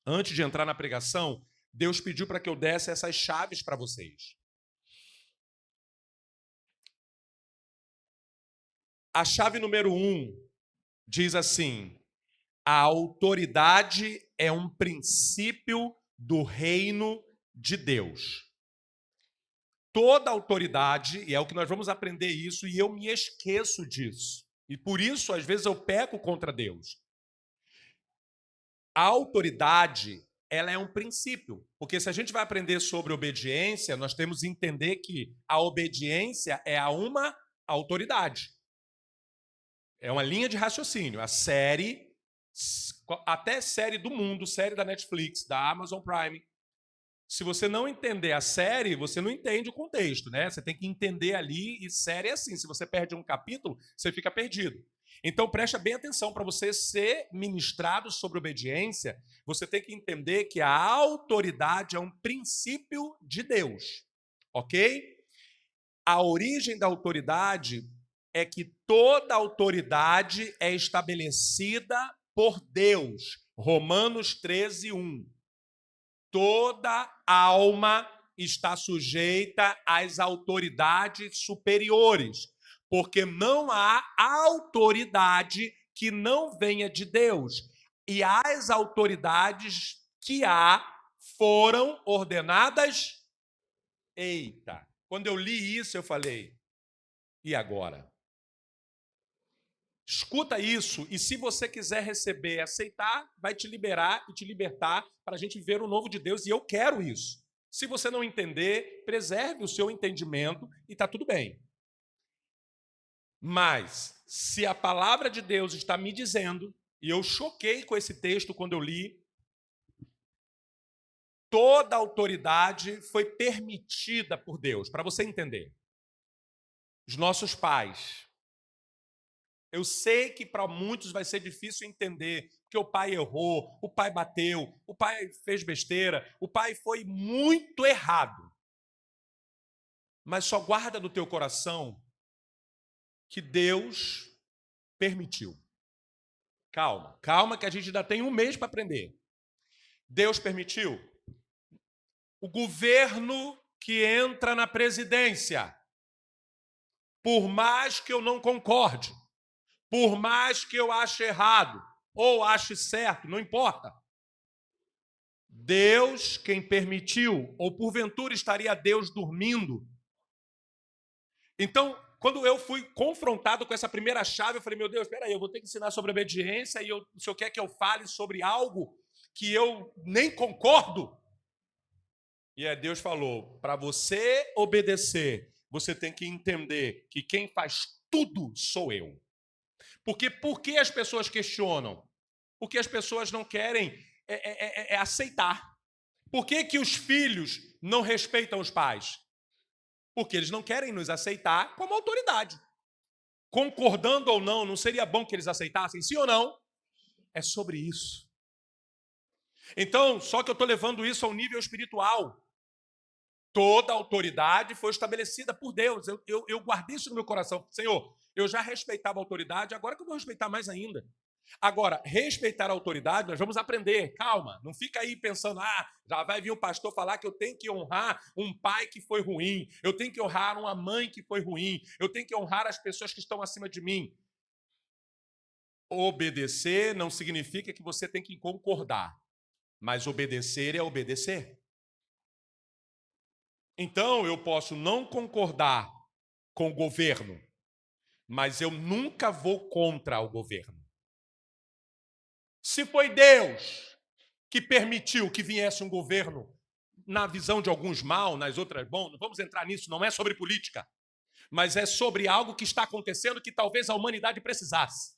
Antes de entrar na pregação, Deus pediu para que eu desse essas chaves para vocês. A chave número 1 diz assim: a autoridade é um princípio do reino de Deus. Toda autoridade, e é o que nós vamos aprender isso, e eu me esqueço disso. E por isso, às vezes, eu peco contra Deus. A autoridade, ela é um princípio. Porque se a gente vai aprender sobre obediência, nós temos que entender que a obediência é a uma autoridade. É uma linha de raciocínio. A série, até série do mundo, série da Netflix, da Amazon Prime, se você não entender a série, você não entende o contexto, né? Você tem que entender ali, e série é assim, se você perde um capítulo, você fica perdido. Então, preste bem atenção, para você ser ministrado sobre obediência, você tem que entender que a autoridade é um princípio de Deus, ok? A origem da autoridade é que toda autoridade é estabelecida por Deus. Romanos 13:1. Toda alma está sujeita às autoridades superiores, porque não há autoridade que não venha de Deus. E as autoridades que há foram ordenadas. Eita! Quando eu li isso, eu falei: e agora? Escuta isso, e se você quiser receber e aceitar, vai te liberar e te libertar para a gente ver o novo de Deus, e eu quero isso. Se você não entender, preserve o seu entendimento e está tudo bem. Mas, se a palavra de Deus está me dizendo, e eu choquei com esse texto quando eu li, toda autoridade foi permitida por Deus, para você entender. Os nossos pais. Eu sei que para muitos vai ser difícil entender, porque o pai errou, o pai bateu, o pai fez besteira, o pai foi muito errado. Mas só guarda no teu coração que Deus permitiu. Calma, calma que a gente ainda tem um mês para aprender. Deus permitiu. O governo que entra na presidência, por mais que eu não concorde, por mais que eu ache errado ou ache certo, não importa. Deus quem permitiu, ou porventura estaria Deus dormindo? Então, quando eu fui confrontado com essa primeira chave, eu falei, meu Deus, espera aí, eu vou ter que ensinar sobre obediência e o senhor quer que eu fale sobre algo que eu nem concordo? E aí Deus falou, para você obedecer, você tem que entender que quem faz tudo sou eu. Porque por que as pessoas questionam? Porque as pessoas não querem aceitar. Por que que os filhos não respeitam os pais? Porque eles não querem nos aceitar como autoridade. Concordando ou não, não seria bom que eles aceitassem? Sim ou não? É sobre isso. Então, só que eu estou levando isso ao nível espiritual. Toda autoridade foi estabelecida por Deus. Eu guardei isso no meu coração. Senhor, eu já respeitava a autoridade, agora que eu vou respeitar mais ainda. Agora, respeitar a autoridade, nós vamos aprender. Calma, não fica aí pensando, já vai vir um pastor falar que eu tenho que honrar um pai que foi ruim, eu tenho que honrar uma mãe que foi ruim, eu tenho que honrar as pessoas que estão acima de mim. Obedecer não significa que você tem que concordar, mas obedecer é obedecer. Então, eu posso não concordar com o governo, mas eu nunca vou contra o governo. Se foi Deus que permitiu que viesse um governo, na visão de alguns mal, nas outras bom, não vamos entrar nisso, não é sobre política, mas é sobre algo que está acontecendo que talvez a humanidade precisasse.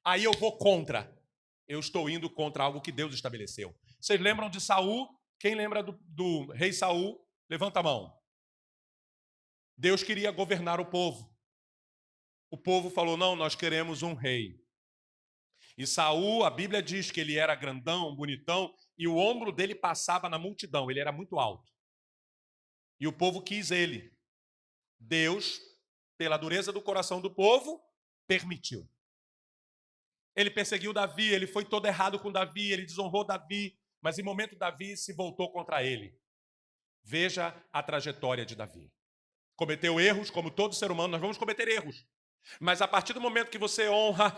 Aí eu vou contra. Eu estou indo contra algo que Deus estabeleceu. Vocês lembram de Saul? Quem lembra do rei Saul? Levanta a mão. Deus queria governar o povo. O povo falou, não, nós queremos um rei. E Saul, a Bíblia diz que ele era grandão, bonitão, e o ombro dele passava na multidão, ele era muito alto. E o povo quis ele. Deus, pela dureza do coração do povo, permitiu. Ele perseguiu Davi, ele foi todo errado com Davi, ele desonrou Davi. mas em momento Davi se voltou contra ele. Veja a trajetória de Davi. Cometeu erros, como todo ser humano, nós vamos cometer erros. Mas a partir do momento que você honra,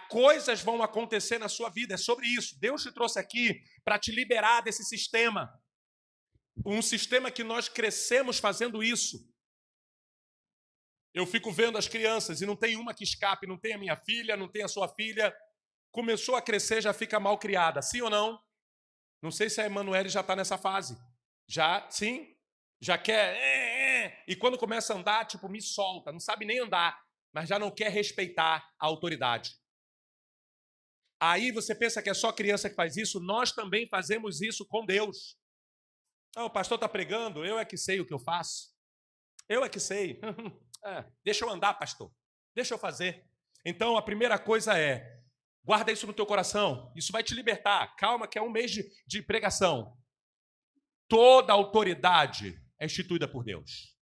coisas vão acontecer na sua vida. É sobre isso. Deus te trouxe aqui para te liberar desse sistema. Um sistema que nós crescemos fazendo isso. Eu fico vendo as crianças e não tem uma que escape, não tem a minha filha, não tem a sua filha. Começou a crescer, já fica mal criada. Sim ou não? Não sei se a Emanuele já está nessa fase. Já, sim? Já quer... E quando começa a andar, tipo, me solta. Não sabe nem andar, mas já não quer respeitar a autoridade. Aí você pensa que é só criança que faz isso? Nós também fazemos isso com Deus. O pastor está pregando, eu é que sei o que eu faço. Eu é que sei. Deixa eu andar, pastor. Deixa eu fazer. Então, a primeira coisa é, guarda isso no teu coração. Isso vai te libertar. Calma, que é um mês de pregação. Toda autoridade é instituída por Deus.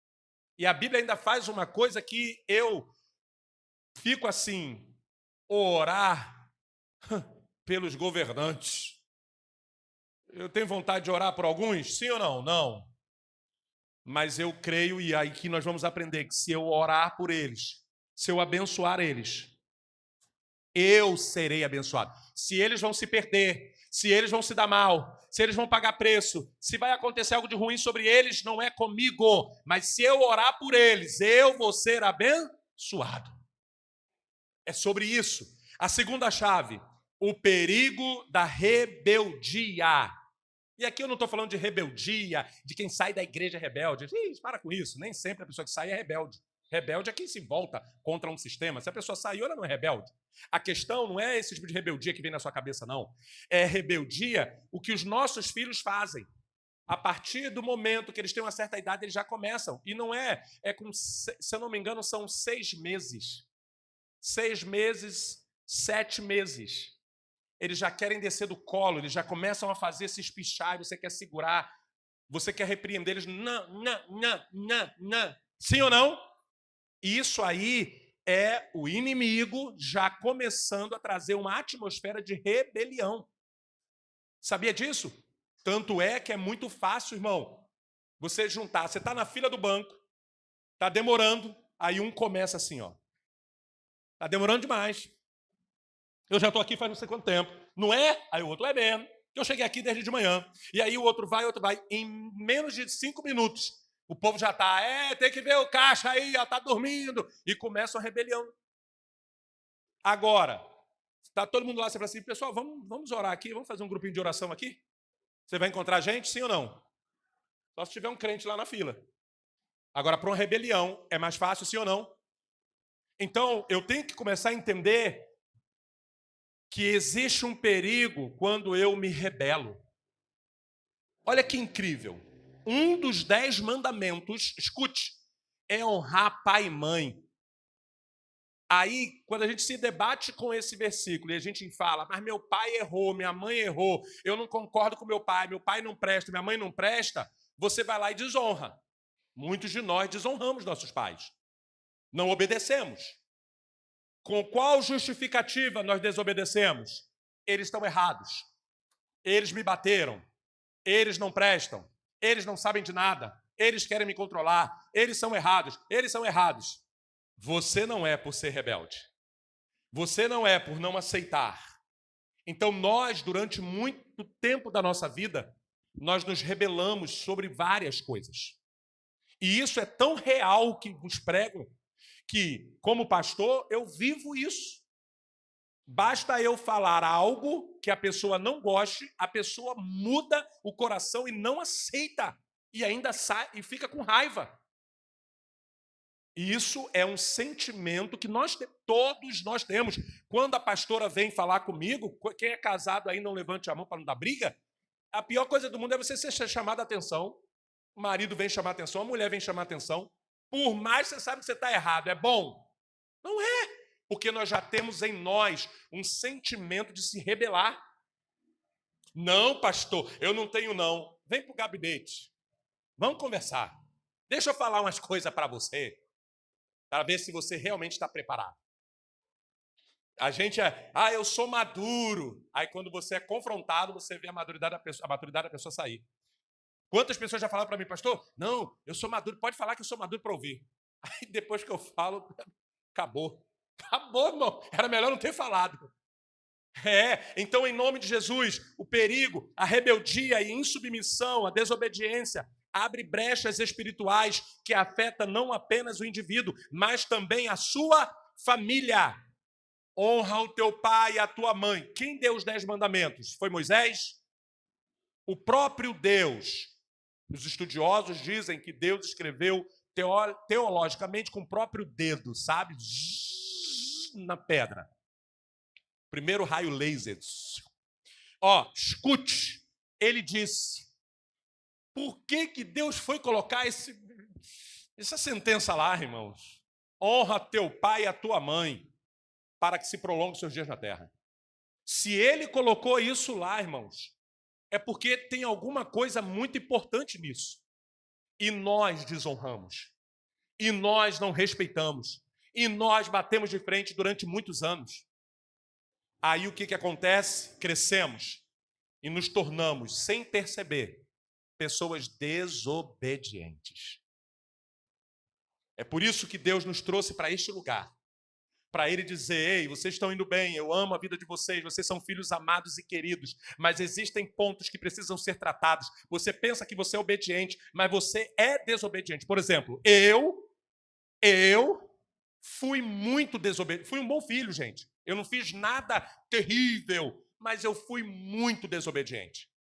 E a Bíblia ainda faz uma coisa que eu fico assim, orar pelos governantes. Eu tenho vontade de orar por alguns? Sim ou não? Não. Mas eu creio, e aí que nós vamos aprender, que se eu orar por eles, se eu abençoar eles, eu serei abençoado. Se eles vão se perder, se eles vão se dar mal, se eles vão pagar preço, se vai acontecer algo de ruim sobre eles, não é comigo. Mas se eu orar por eles, eu vou ser abençoado. É sobre isso. A segunda chave, o perigo da rebeldia. E aqui eu não estou falando de rebeldia, de quem sai da igreja rebelde. Para com isso, nem sempre a pessoa que sai é rebelde. Rebelde é quem se volta contra um sistema. Se a pessoa saiu, ela não é rebelde. A questão não é esse tipo de rebeldia que vem na sua cabeça, não. É rebeldia o que os nossos filhos fazem. A partir do momento que eles têm uma certa idade, eles já começam. E não é com, se eu não me engano, são 6 meses. 6 meses, 7 meses. Eles já querem descer do colo, eles já começam a fazer se espichar, você quer segurar, você quer repreender eles. Não. Sim ou não? Isso aí é o inimigo já começando a trazer uma atmosfera de rebelião. Sabia disso? Tanto é que é muito fácil, irmão, você juntar. Você está na fila do banco, está demorando, aí um começa assim, ó. Está demorando demais. Eu já estou aqui faz não sei quanto tempo. Não é? Aí o outro é mesmo. Eu cheguei aqui desde de manhã. E aí o outro vai. Em menos de 5 minutos, o povo já está, tem que ver o caixa aí, está dormindo. E começa a rebelião. Agora, está todo mundo lá, você fala assim, pessoal, vamos orar aqui, vamos fazer um grupinho de oração aqui? Você vai encontrar gente, sim ou não? Só se tiver um crente lá na fila. Agora, para uma rebelião, é mais fácil, sim ou não? Então, eu tenho que começar a entender que existe um perigo quando eu me rebelo. Olha que incrível. Um dos 10 mandamentos, escute, é honrar pai e mãe. Aí, quando a gente se debate com esse versículo e a gente fala, mas meu pai errou, minha mãe errou, eu não concordo com meu pai não presta, minha mãe não presta, você vai lá e desonra. Muitos de nós desonramos nossos pais. Não obedecemos. Com qual justificativa nós desobedecemos? Eles estão errados. Eles me bateram. Eles não prestam. Eles não sabem de nada. Eles querem me controlar. Eles são errados. Eles são errados. Você não é por ser rebelde. Você não é por não aceitar. Então nós, durante muito tempo da nossa vida, nós nos rebelamos sobre várias coisas. E isso é tão real que nos pregam que, como pastor, eu vivo isso. Basta eu falar algo que a pessoa não goste, a pessoa muda o coração e não aceita. E ainda sai e fica com raiva. E isso é um sentimento que todos nós temos. Quando a pastora vem falar comigo, quem é casado aí não levante a mão para não dar briga, a pior coisa do mundo é você ser chamado a atenção. O marido vem chamar a atenção, a mulher vem chamar a atenção. Por mais que você sabe que você está errado, é bom? Não é. Porque nós já temos em nós um sentimento de se rebelar. Não, pastor, eu não tenho não. Vem para o gabinete. Vamos conversar. Deixa eu falar umas coisas para você, para ver se você realmente está preparado. A gente eu sou maduro. Aí quando você é confrontado, você vê a maturidade da pessoa sair. Quantas pessoas já falaram para mim, pastor? Não, eu sou maduro, pode falar que eu sou maduro para ouvir. Aí depois que eu falo, acabou. Acabou, irmão. Era melhor não ter falado. Então, em nome de Jesus, o perigo, a rebeldia e insubmissão, a desobediência, abre brechas espirituais que afetam não apenas o indivíduo, mas também a sua família. Honra o teu pai e a tua mãe. Quem deu os 10 mandamentos? Foi Moisés? O próprio Deus. Os estudiosos dizem que Deus escreveu teologicamente com o próprio dedo, sabe? Na pedra. Primeiro raio laser. Escute. Ele disse, por que Deus foi colocar essa sentença lá, irmãos? Honra teu pai e a tua mãe, para que se prolongue os seus dias na terra. Se ele colocou isso lá, irmãos, é porque tem alguma coisa muito importante nisso. E nós desonramos. E nós não respeitamos. E nós batemos de frente durante muitos anos. Aí o que acontece? Crescemos e nos tornamos, sem perceber, pessoas desobedientes. É por isso que Deus nos trouxe para este lugar. Para Ele dizer, ei, vocês estão indo bem, eu amo a vida de vocês são filhos amados e queridos, mas existem pontos que precisam ser tratados. Você pensa que você é obediente, mas você é desobediente. Por exemplo, eu fui muito desobediente. Fui um bom filho, gente. Eu não fiz nada terrível, mas eu fui muito desobediente.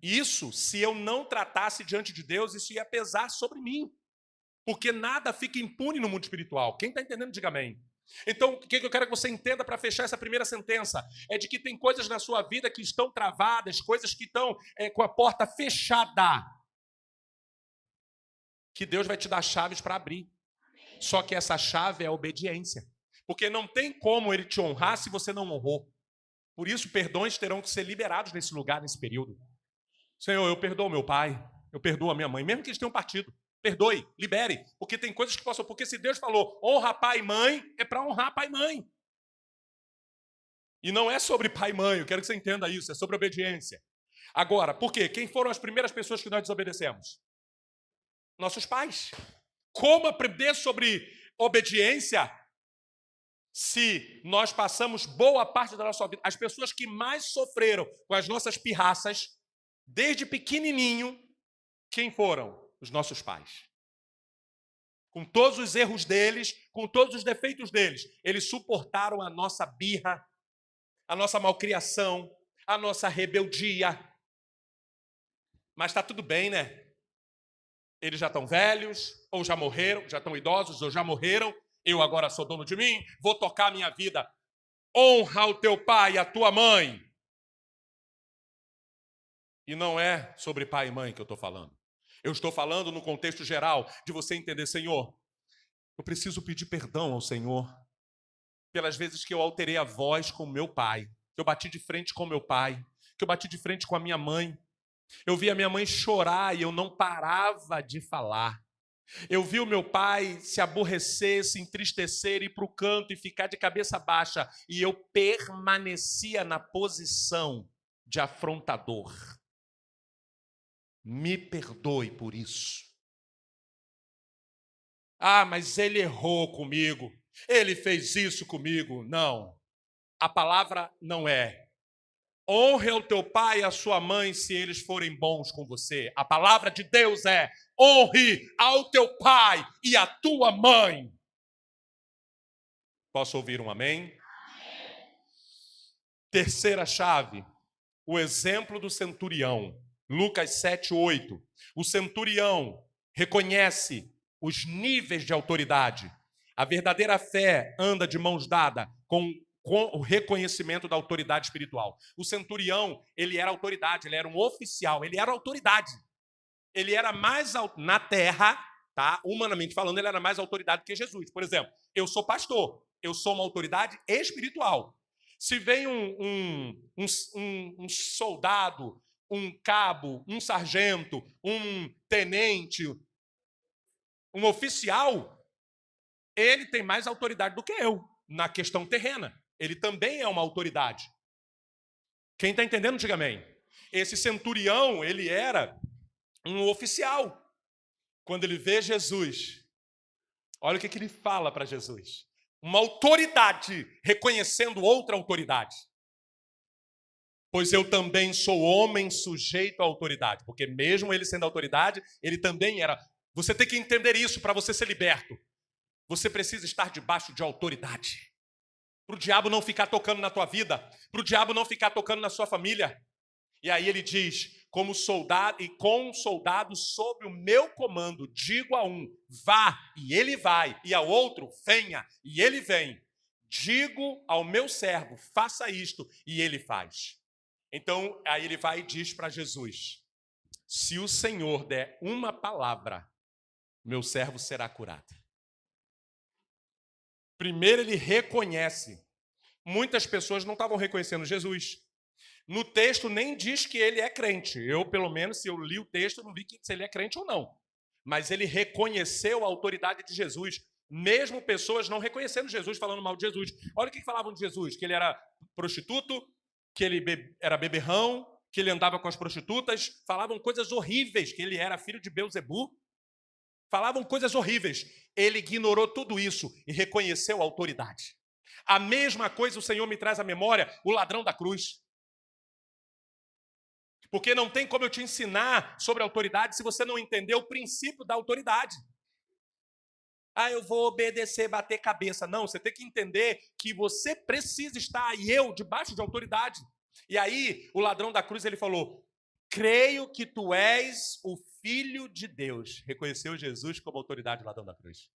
Isso, se eu não tratasse diante de Deus, isso ia pesar sobre mim. Porque nada fica impune no mundo espiritual. Quem está entendendo, diga amém. Então, o que eu quero que você entenda para fechar essa primeira sentença? É de que tem coisas na sua vida que estão travadas, coisas que estão com a porta fechada. Que Deus vai te dar chaves para abrir. Só que essa chave é a obediência. Porque não tem como Ele te honrar se você não honrou. Por isso, perdões terão que ser liberados nesse lugar, nesse período. Senhor, eu perdoo meu pai, eu perdoo a minha mãe, mesmo que eles tenham partido. Perdoe, libere, porque tem coisas que passam. Porque se Deus falou honra pai e mãe, é para honrar pai e mãe. E não é sobre pai e mãe, eu quero que você entenda isso, é sobre obediência. Agora, por quê? Quem foram as primeiras pessoas que nós desobedecemos? Nossos pais. Como aprender sobre obediência se nós passamos boa parte da nossa vida? As pessoas que mais sofreram com as nossas pirraças, desde pequenininho, quem foram? Os nossos pais. Com todos os erros deles, com todos os defeitos deles, eles suportaram a nossa birra, a nossa malcriação, a nossa rebeldia. Mas está tudo bem, né? Eles já estão velhos, ou já morreram, já estão idosos, ou já morreram. Eu agora sou dono de mim, vou tocar a minha vida. Honra o teu pai e a tua mãe. E não é sobre pai e mãe que eu estou falando. Eu estou falando no contexto geral de você entender, Senhor, eu preciso pedir perdão ao Senhor pelas vezes que eu alterei a voz com meu pai, que eu bati de frente com meu pai, que eu bati de frente com a minha mãe. Eu vi a minha mãe chorar e eu não parava de falar. Eu vi o meu pai se aborrecer, se entristecer, ir para o canto e ficar de cabeça baixa. E eu permanecia na posição de afrontador. Me perdoe por isso. Mas ele errou comigo. Ele fez isso comigo. Não. A palavra não é. Honre o teu pai e a sua mãe se eles forem bons com você. A palavra de Deus é: honre ao teu pai e à tua mãe. Posso ouvir um amém? Amém. Terceira chave, o exemplo do centurião. Lucas 7:8. O centurião reconhece os níveis de autoridade. A verdadeira fé anda de mãos dadas com o reconhecimento da autoridade espiritual. O centurião, ele era autoridade, ele era um oficial, ele era autoridade. Ele era mais na terra, tá? Humanamente falando, ele era mais autoridade que Jesus. Por exemplo, eu sou pastor, eu sou uma autoridade espiritual. Se vem um soldado, um cabo, um sargento, um tenente, um oficial, ele tem mais autoridade do que eu na questão terrena. Ele também é uma autoridade. Quem está entendendo, diga amém. Esse centurião, ele era um oficial. Quando ele vê Jesus, olha o que ele fala para Jesus. Uma autoridade reconhecendo outra autoridade. Pois eu também sou homem sujeito à autoridade. Porque mesmo ele sendo autoridade, ele também era. Você tem que entender isso para você ser liberto. Você precisa estar debaixo de autoridade. Para o diabo não ficar tocando na tua vida. Para o diabo não ficar tocando na sua família. E aí ele diz, como soldado e com um soldado sob o meu comando, digo a um, vá, e ele vai, e ao outro, venha, e ele vem. Digo ao meu servo, faça isto, e ele faz. Então, aí ele vai e diz para Jesus, se o Senhor der uma palavra, meu servo será curado. Primeiro ele reconhece. Muitas pessoas não estavam reconhecendo Jesus. No texto nem diz que ele é crente. Eu, pelo menos, se eu li o texto, não vi se ele é crente ou não. Mas ele reconheceu a autoridade de Jesus. Mesmo pessoas não reconhecendo Jesus, falando mal de Jesus. Olha o que falavam de Jesus. Que ele era prostituto, que ele era beberrão, que ele andava com as prostitutas. Falavam coisas horríveis, que ele era filho de Belzebu. Falavam coisas horríveis. Ele ignorou tudo isso e reconheceu a autoridade. A mesma coisa o Senhor me traz à memória, o ladrão da cruz. Porque não tem como eu te ensinar sobre autoridade se você não entender o princípio da autoridade. Ah, eu vou obedecer, bater cabeça. Não, você tem que entender que você precisa estar, e eu, debaixo de autoridade. E aí, o ladrão da cruz, ele falou, creio que tu és o Filho de Deus. Reconheceu Jesus como autoridade, o ladrão da cruz.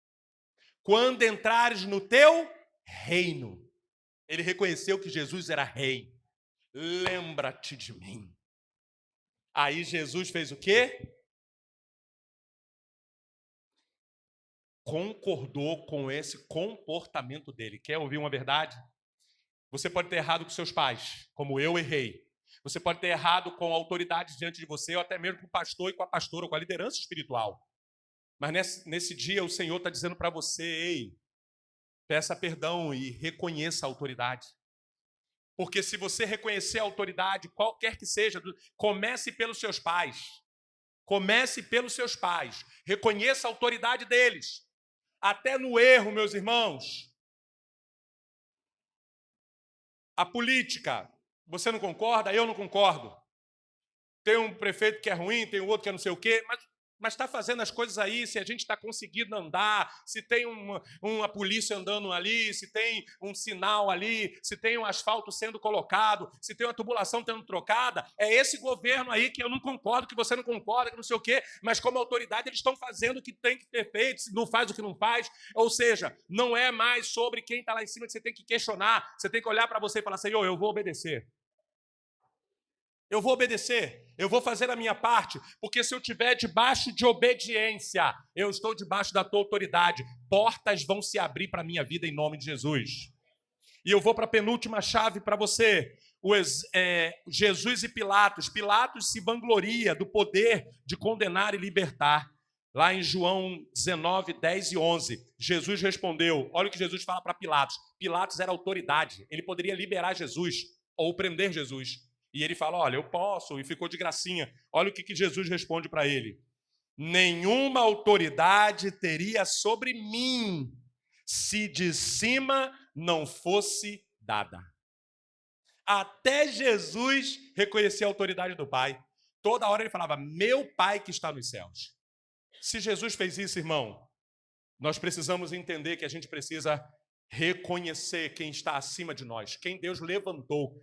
Quando entrares no teu reino. Ele reconheceu que Jesus era rei. Lembra-te de mim. Aí Jesus fez o quê? Concordou com esse comportamento dele. Quer ouvir uma verdade? Você pode ter errado com seus pais, como eu errei. Você pode ter errado com autoridades diante de você, ou até mesmo com o pastor e com a pastora, ou com a liderança espiritual. Mas nesse dia o Senhor está dizendo para você, ei, peça perdão e reconheça a autoridade. Porque se você reconhecer a autoridade, qualquer que seja, comece pelos seus pais. Comece pelos seus pais. Reconheça a autoridade deles. Até no erro, meus irmãos. A política, você não concorda? Eu não concordo. Tem um prefeito que é ruim, tem outro que é não sei o quê, mas está fazendo as coisas aí, se a gente está conseguindo andar, se tem uma polícia andando ali, se tem um sinal ali, se tem um asfalto sendo colocado, se tem uma tubulação sendo trocada, é esse governo aí que eu não concordo, que você não concorda, que não sei o quê, mas como autoridade eles estão fazendo o que tem que ter feito, se não faz o que não faz, ou seja, não é mais sobre quem está lá em cima que você tem que questionar, você tem que olhar para você e falar, Senhor, eu vou obedecer. Eu vou obedecer, eu vou fazer a minha parte, porque se eu estiver debaixo de obediência, eu estou debaixo da tua autoridade. Portas vão se abrir para a minha vida em nome de Jesus. E eu vou para a penúltima chave para você. Jesus e Pilatos. Pilatos se vangloria do poder de condenar e libertar. Lá em João 19, 10 e 11, Jesus respondeu, olha o que Jesus fala para Pilatos. Pilatos era autoridade, ele poderia liberar Jesus ou prender Jesus. E ele fala, olha, eu posso, e ficou de gracinha. Olha o que Jesus responde para ele. Nenhuma autoridade teria sobre mim se de cima não fosse dada. Até Jesus reconhecia a autoridade do Pai. Toda hora ele falava, meu Pai que está nos céus. Se Jesus fez isso, irmão, nós precisamos entender que a gente precisa reconhecer quem está acima de nós, quem Deus levantou.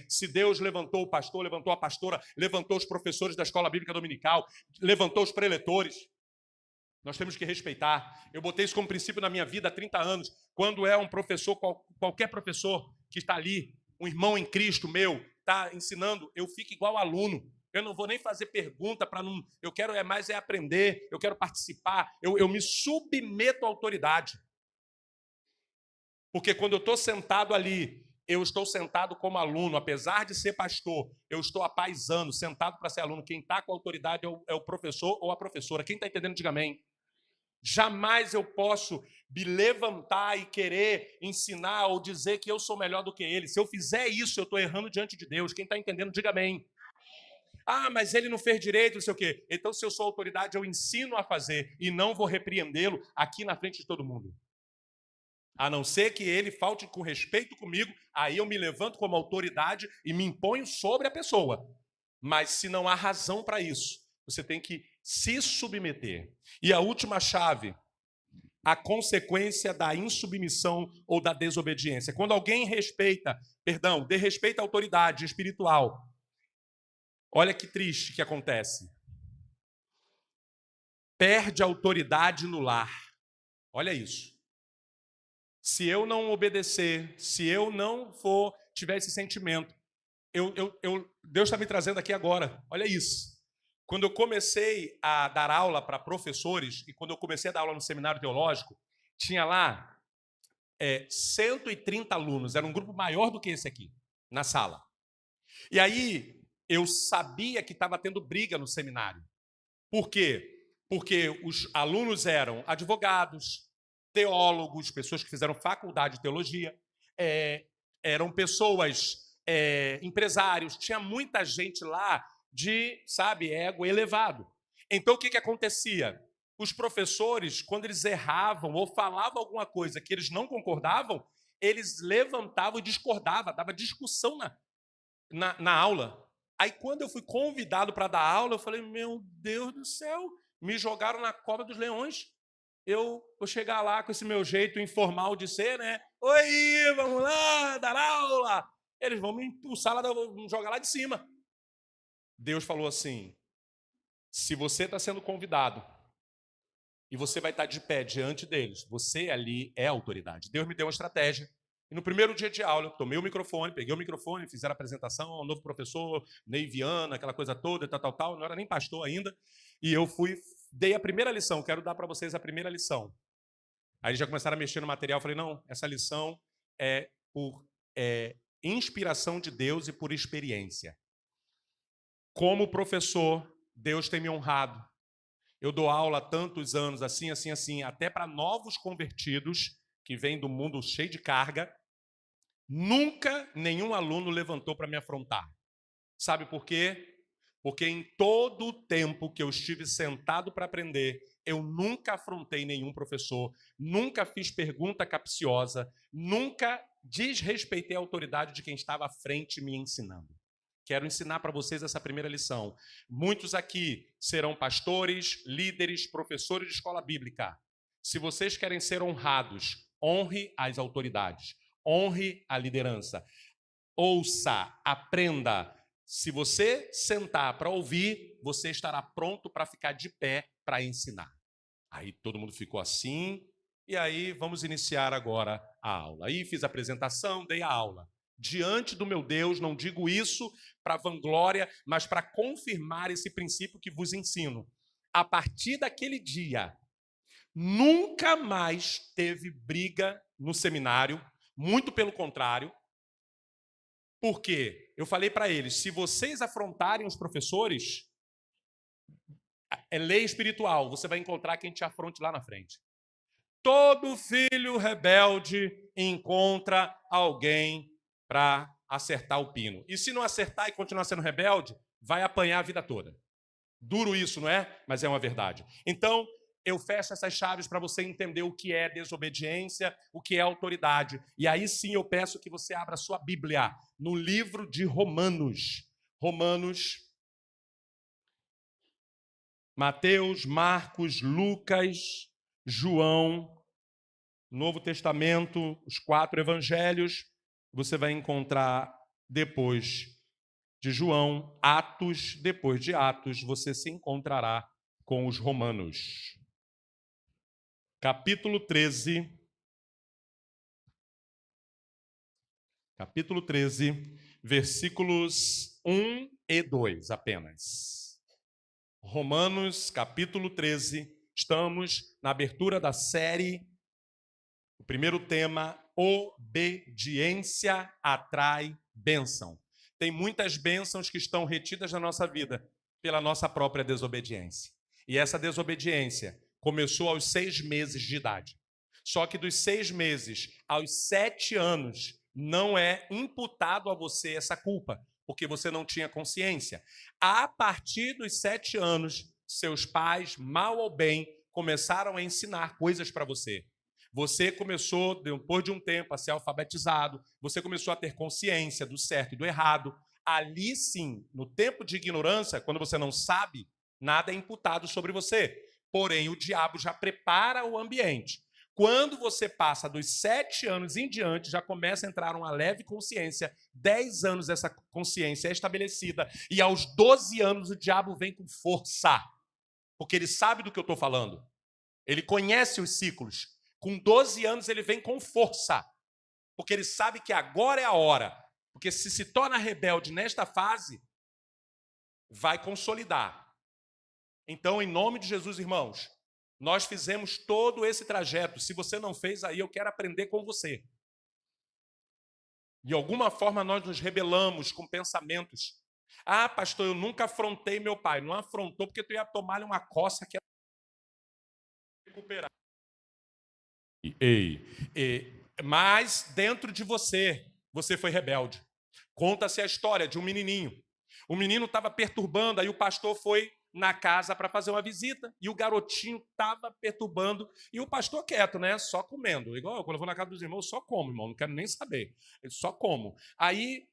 Se Deus levantou o pastor, levantou a pastora, levantou os professores da escola bíblica dominical, levantou os preletores, nós temos que respeitar. Eu botei isso como princípio na minha vida há 30 anos. Quando é um professor, qualquer professor que está ali, um irmão em Cristo meu, está ensinando, eu fico igual aluno. Eu não vou nem fazer pergunta para não. Eu quero mais aprender, eu quero participar, eu me submeto à autoridade. Porque quando eu estou sentado ali, eu estou sentado como aluno, apesar de ser pastor, eu estou apaisando, sentado para ser aluno. Quem está com autoridade é o professor ou a professora. Quem está entendendo, diga amém. Jamais eu posso me levantar e querer ensinar ou dizer que eu sou melhor do que ele. Se eu fizer isso, eu estou errando diante de Deus. Quem está entendendo, diga amém. Ah, mas ele não fez direito, não sei o quê. Então, se eu sou autoridade, eu ensino a fazer e não vou repreendê-lo aqui na frente de todo mundo. A não ser que ele falte com respeito comigo, aí eu me levanto como autoridade e me imponho sobre a pessoa. Mas se não há razão para isso, você tem que se submeter. E a última chave, a consequência da insubmissão ou da desobediência. Quando alguém dê respeito à autoridade espiritual, olha que triste que acontece. Perde a autoridade no lar. Olha isso. Se eu não obedecer, se eu não tiver esse sentimento, Deus está me trazendo aqui agora. Olha isso. Quando eu comecei a dar aula para professores, e quando eu comecei a dar aula no seminário teológico, tinha lá 130 alunos, era um grupo maior do que esse aqui, na sala. E aí, eu sabia que estava tendo briga no seminário. Por quê? Porque os alunos eram advogados, teólogos, pessoas que fizeram faculdade de teologia, eram pessoas, empresários, tinha muita gente lá de, ego elevado. Então, o que acontecia? Os professores, quando eles erravam ou falavam alguma coisa que eles não concordavam, eles levantavam e discordavam, dava discussão na aula. Aí, quando eu fui convidado para dar aula, eu falei, meu Deus do céu, me jogaram na cova dos leões. Eu vou chegar lá com esse meu jeito informal de ser, né? Oi, vamos lá, dar aula. Eles vão me impulsar, vão me jogar lá de cima. Deus falou assim, se você está sendo convidado e você vai estar de pé diante deles, você ali é autoridade. Deus me deu uma estratégia. E no primeiro dia de aula, eu tomei o microfone, peguei o microfone, fizeram a apresentação ao novo professor, Ney Viana, aquela coisa toda, tal, não era nem pastor ainda. E eu dei a primeira lição, quero dar para vocês a primeira lição. Aí eles já começaram a mexer no material, eu falei, não, essa lição é por inspiração de Deus e por experiência. Como professor, Deus tem me honrado. Eu dou aula há tantos anos, assim, até para novos convertidos que vêm do mundo cheio de carga. Nunca nenhum aluno levantou para me afrontar. Sabe por quê? Porque em todo o tempo que eu estive sentado para aprender, eu nunca afrontei nenhum professor, nunca fiz pergunta capciosa, nunca desrespeitei a autoridade de quem estava à frente me ensinando. Quero ensinar para vocês essa primeira lição. Muitos aqui serão pastores, líderes, professores de escola bíblica. Se vocês querem ser honrados, honre as autoridades, honre a liderança. Ouça, aprenda. Se você sentar para ouvir, você estará pronto para ficar de pé para ensinar. Aí todo mundo ficou assim, e aí vamos iniciar agora a aula. Aí fiz a apresentação, dei a aula. Diante do meu Deus, não digo isso para vanglória, mas para confirmar esse princípio que vos ensino. A partir daquele dia, nunca mais teve briga no seminário, muito pelo contrário. Por quê? Eu falei para eles, se vocês afrontarem os professores, é lei espiritual, você vai encontrar quem te afronte lá na frente. Todo filho rebelde encontra alguém para acertar o pino. E se não acertar e continuar sendo rebelde, vai apanhar a vida toda. Duro isso, não é? Mas é uma verdade. Então, eu fecho essas chaves para você entender o que é desobediência, o que é autoridade. E aí sim eu peço que você abra sua Bíblia no livro de Romanos. Romanos, Mateus, Marcos, Lucas, João, Novo Testamento, os 4 evangelhos. Você vai encontrar depois de João, Atos, depois de Atos, você se encontrará com os Romanos. Capítulo 13, versículos 1 e 2 apenas. Romanos, capítulo 13, estamos na abertura da série, o primeiro tema, obediência atrai bênção. Tem muitas bênçãos que estão retidas na nossa vida pela nossa própria desobediência. E essa desobediência começou aos 6 meses de idade. Só que dos 6 meses aos 7 anos, não é imputado a você essa culpa, porque você não tinha consciência. A partir dos 7 anos, seus pais, mal ou bem, começaram a ensinar coisas para você. Você começou, depois de um tempo, a ser alfabetizado, você começou a ter consciência do certo e do errado. Ali sim, no tempo de ignorância, quando você não sabe, nada é imputado sobre você. Porém, o diabo já prepara o ambiente. Quando você passa dos 7 anos em diante, já começa a entrar uma leve consciência. 10 anos essa consciência é estabelecida. E aos 12 anos o diabo vem com força. Porque ele sabe do que eu estou falando. Ele conhece os ciclos. Com 12 anos ele vem com força. Porque ele sabe que agora é a hora. Porque se torna rebelde nesta fase, vai consolidar. Então, em nome de Jesus, irmãos, nós fizemos todo esse trajeto. Se você não fez, aí eu quero aprender com você. De alguma forma, nós nos rebelamos com pensamentos. Ah, pastor, eu nunca afrontei meu pai. Não afrontou porque tu ia tomar-lhe uma coça que ia recuperar. Mas dentro de você, você foi rebelde. Conta-se a história de um menininho. O menino estava perturbando, aí o pastor foi na casa para fazer uma visita e o garotinho estava perturbando e o pastor quieto, né? Só comendo. Igual quando eu vou na casa dos irmãos, só como, irmão, não quero nem saber. Eu só como. Aí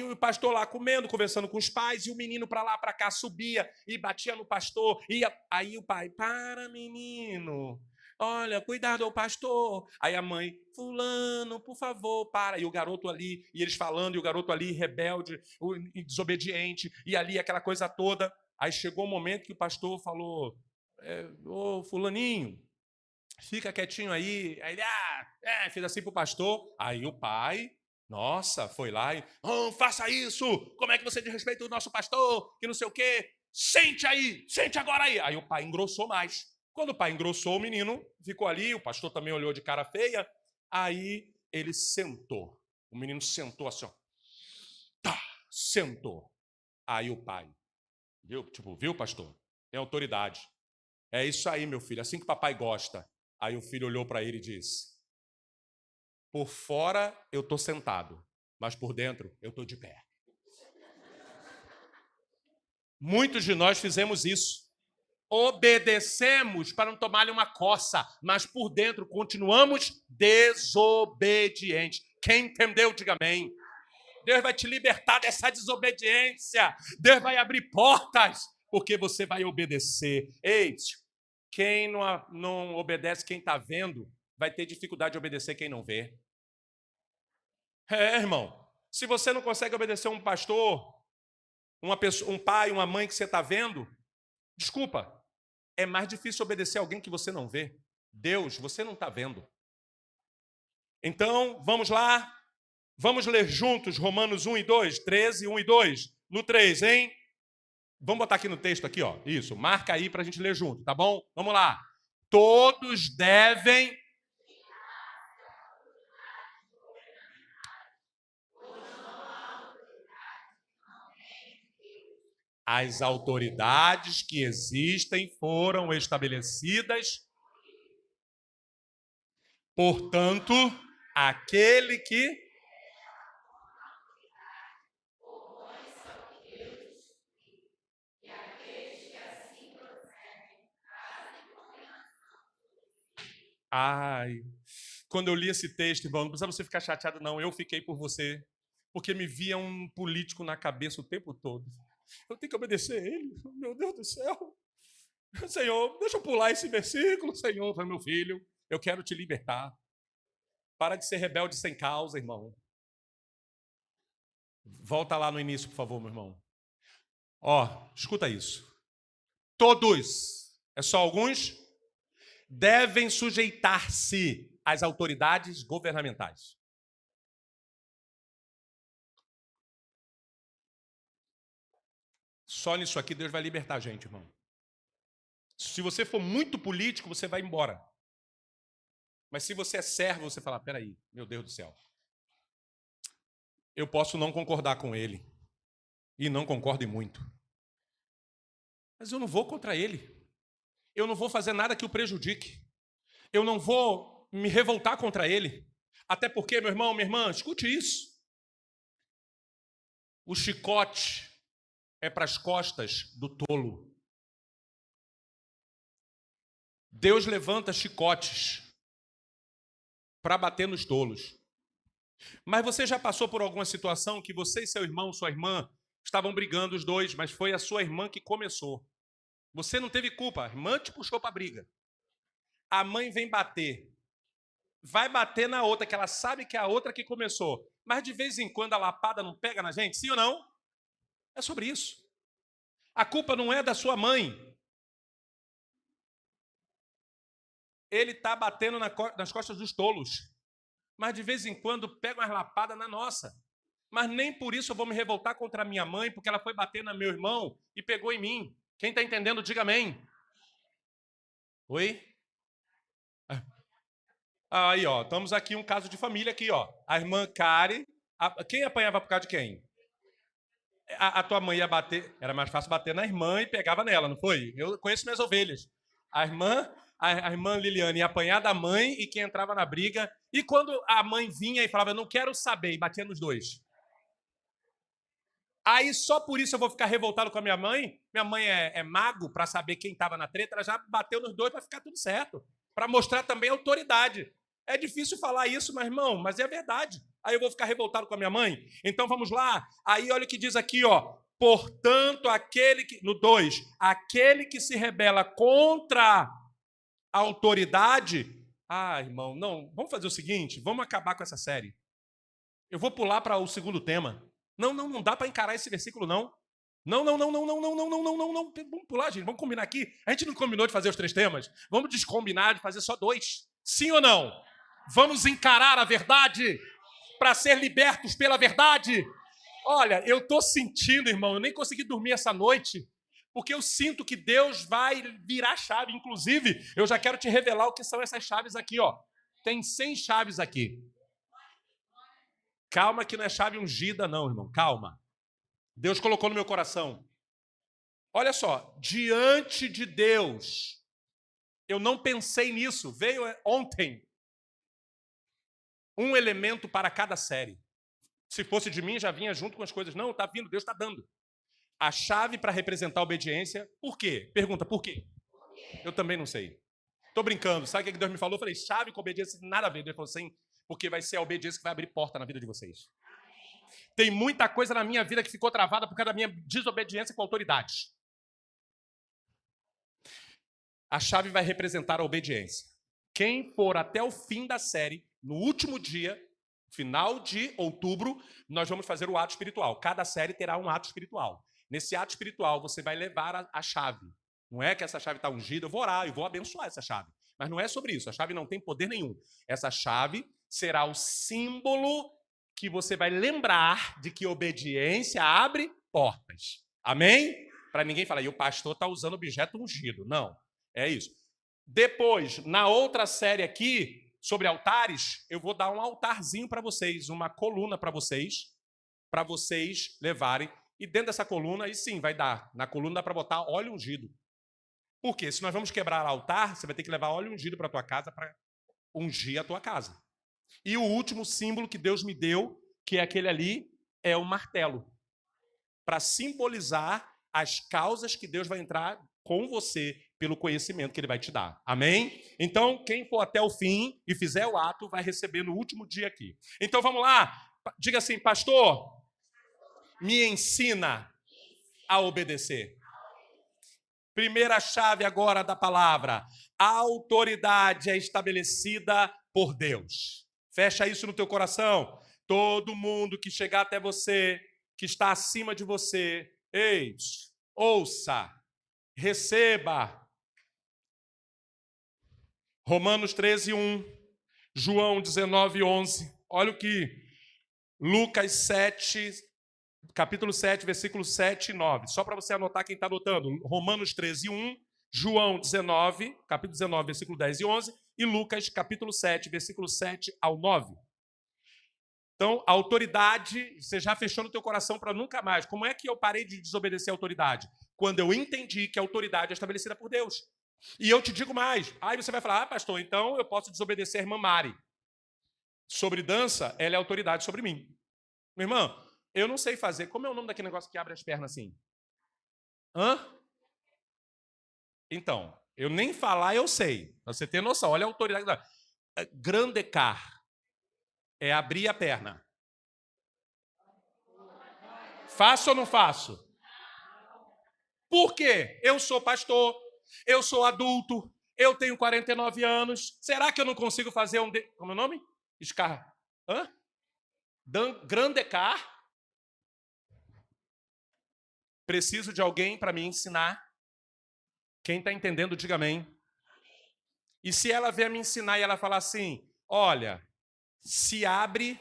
o pastor lá comendo, conversando com os pais e o menino para lá, para cá subia e batia no pastor. Aí o pai, para menino, olha, cuidado ao pastor. Aí a mãe, fulano, por favor, para. E o garoto ali, e eles falando, e o garoto ali, rebelde, desobediente, e ali aquela coisa toda. Aí chegou o momento que o pastor falou, ô fulaninho, fica quietinho aí. Aí ele, fez assim pro pastor. Aí o pai, nossa, foi lá e, não faça isso, como é que você desrespeita o nosso pastor, que não sei o quê. Sente aí, sente agora aí. Aí o pai engrossou mais. Quando o pai engrossou, o menino ficou ali, o pastor também olhou de cara feia, aí ele sentou. O menino sentou assim, ó. Tá, sentou. Aí o pai, viu, pastor? Tem autoridade. É isso aí, meu filho, assim que papai gosta. Aí o filho olhou para ele e disse, por fora eu estou sentado, mas por dentro eu estou de pé. Muitos de nós fizemos isso. Obedecemos para não tomar-lhe uma coça, mas por dentro continuamos desobedientes. Quem entendeu, diga amém. Deus vai te libertar dessa desobediência. Deus vai abrir portas, porque você vai obedecer. Ei, quem não obedece, quem está vendo, vai ter dificuldade de obedecer quem não vê. Irmão, se você não consegue obedecer um pastor, um pai, uma mãe que você está vendo, desculpa, é mais difícil obedecer alguém que você não vê. Deus, você não está vendo. Então, vamos lá. Vamos ler juntos Romanos 1 e 2, 13, 1 e 2. No 3, hein? Vamos botar aqui no texto, aqui, ó. Isso, marca aí para a gente ler junto, tá bom? Vamos lá. Todos devem... As autoridades que existem foram estabelecidas. Portanto, aquele que... Ai, quando eu li esse texto, irmão, não precisa você ficar chateado, não. Eu fiquei por você, porque me via um político na cabeça o tempo todo. Eu tenho que obedecer a ele. Meu Deus do céu. Senhor, deixa eu pular esse versículo, Senhor. Meu filho, eu quero te libertar. Para de ser rebelde sem causa, irmão. Volta lá no início, por favor, meu irmão. Ó, escuta isso. Todos, é só alguns, devem sujeitar-se às autoridades governamentais. Só nisso aqui Deus vai libertar a gente, irmão. Se você for muito político, você vai embora. Mas se você é servo, você fala, peraí, meu Deus do céu. Eu posso não concordar com ele. E não concorde muito. Mas eu não vou contra ele. eu não vou fazer nada que o prejudique. Eu não vou me revoltar contra ele. Até porque, meu irmão, minha irmã, escute isso. O chicote é para as costas do tolo. Deus levanta chicotes para bater nos tolos. Mas você já passou por alguma situação que você e seu irmão, sua irmã, estavam brigando os dois, mas foi a sua irmã que começou. Você não teve culpa, a irmã te puxou para a briga. A mãe vem bater. Vai bater na outra, que ela sabe que é a outra que começou. Mas de vez em quando a lapada não pega na gente, sim ou não? É sobre isso. A culpa não é da sua mãe. Ele está batendo nas costas dos tolos. Mas de vez em quando pega umas lapadas na nossa. Mas nem por isso eu vou me revoltar contra a minha mãe, porque ela foi bater no meu irmão e pegou em mim. Quem está entendendo, diga amém. Oi? Aí, ó, estamos aqui um caso de família aqui, ó. A irmã Kari. Quem apanhava por causa de quem? A tua mãe ia bater. Era mais fácil bater na irmã e pegava nela, não foi? Eu conheço minhas ovelhas. A irmã Liliane ia apanhar da mãe e quem entrava na briga. E quando a mãe vinha e falava, eu não quero saber, e batia nos dois. Aí só por isso eu vou ficar revoltado com a minha mãe? Minha mãe é mago para saber quem estava na treta, ela já bateu nos dois para ficar tudo certo. Para mostrar também autoridade. É difícil falar isso, meu irmão, mas é verdade. Aí eu vou ficar revoltado com a minha mãe? Então vamos lá. Aí olha o que diz aqui, ó. Portanto, no 2, aquele que se rebela contra a autoridade. Ah, irmão, não, vamos fazer o seguinte, vamos acabar com essa série. Eu vou pular para o segundo tema. Não dá para encarar esse versículo, não. Não. Vamos pular, gente. Vamos combinar aqui. A gente não combinou de fazer os 3 temas. Vamos descombinar de fazer só 2. Sim ou não? Vamos encarar a verdade para ser libertos pela verdade. Olha, eu estou sentindo, irmão, eu nem consegui dormir essa noite, porque eu sinto que Deus vai virar chave. Inclusive, eu já quero te revelar o que são essas chaves aqui, ó. Tem 100 chaves aqui. Calma que não é chave ungida, não, irmão. Calma. Deus colocou no meu coração. Olha só, diante de Deus, eu não pensei nisso. Veio ontem um elemento para cada série. Se fosse de mim, já vinha junto com as coisas. Não, está vindo, Deus está dando. A chave para representar a obediência. Por quê? Pergunta, por quê? Eu também não sei. Estou brincando. Sabe o que Deus me falou? Eu falei, chave com obediência, nada a ver. Deus falou assim, porque vai ser a obediência que vai abrir porta na vida de vocês. Tem muita coisa na minha vida que ficou travada por causa da minha desobediência com autoridade. A chave vai representar a obediência. Quem for até o fim da série, no último dia, final de outubro, nós vamos fazer o ato espiritual. Cada série terá um ato espiritual. Nesse ato espiritual, você vai levar a chave. Não é que essa chave está ungida, eu vou orar, eu vou abençoar essa chave. Mas não é sobre isso, a chave não tem poder nenhum. Essa chave será o símbolo que você vai lembrar de que obediência abre portas. Amém? Para ninguém falar, e o pastor está usando objeto ungido. Não, é isso. Depois, na outra série aqui, sobre altares, eu vou dar um altarzinho para vocês, uma coluna para vocês levarem. E dentro dessa coluna, aí sim, vai dar. Na coluna dá para botar óleo ungido. Por quê? Se nós vamos quebrar altar, você vai ter que levar óleo ungido para a tua casa para ungir a tua casa. E o último símbolo que Deus me deu, que é aquele ali, é o martelo. Para simbolizar as causas que Deus vai entrar com você pelo conhecimento que Ele vai te dar. Amém? Então, quem for até o fim e fizer o ato, vai receber no último dia aqui. Então, vamos lá. Diga assim, pastor, me ensina a obedecer. Primeira chave agora da palavra. A autoridade é estabelecida por Deus. Fecha isso no teu coração. Todo mundo que chegar até você, que está acima de você, ouça, receba. Romanos 13:1, João 19:11. Olha o que Lucas 7, capítulo 7, versículos 7 e 9. Só para você anotar quem está anotando. Romanos 13:1, João 19, capítulo 19, versículo 10 e 11. E Lucas, capítulo 7, versículo 7 ao 9. Então, a autoridade, você já fechou no teu coração para nunca mais. Como é que eu parei de desobedecer a autoridade? Quando eu entendi que a autoridade é estabelecida por Deus. E eu te digo mais. Aí você vai falar, pastor, então eu posso desobedecer a irmã Mari. Sobre dança, ela é autoridade sobre mim. Minha irmã, eu não sei fazer. Como é o nome daquele negócio que abre as pernas assim? Hã? Então, eu nem falar eu sei. Pra você ter noção. Olha a autoridade. Grandecar é abrir a perna. Faço ou não faço? Por quê? Eu sou pastor, eu sou adulto, eu tenho 49 anos. Será que eu não consigo fazer um... Como é o nome? Escar... Hã? Grandecar. Preciso de alguém para me ensinar. Quem está entendendo, diga amém. E se ela vier me ensinar e ela falar assim, olha, se abre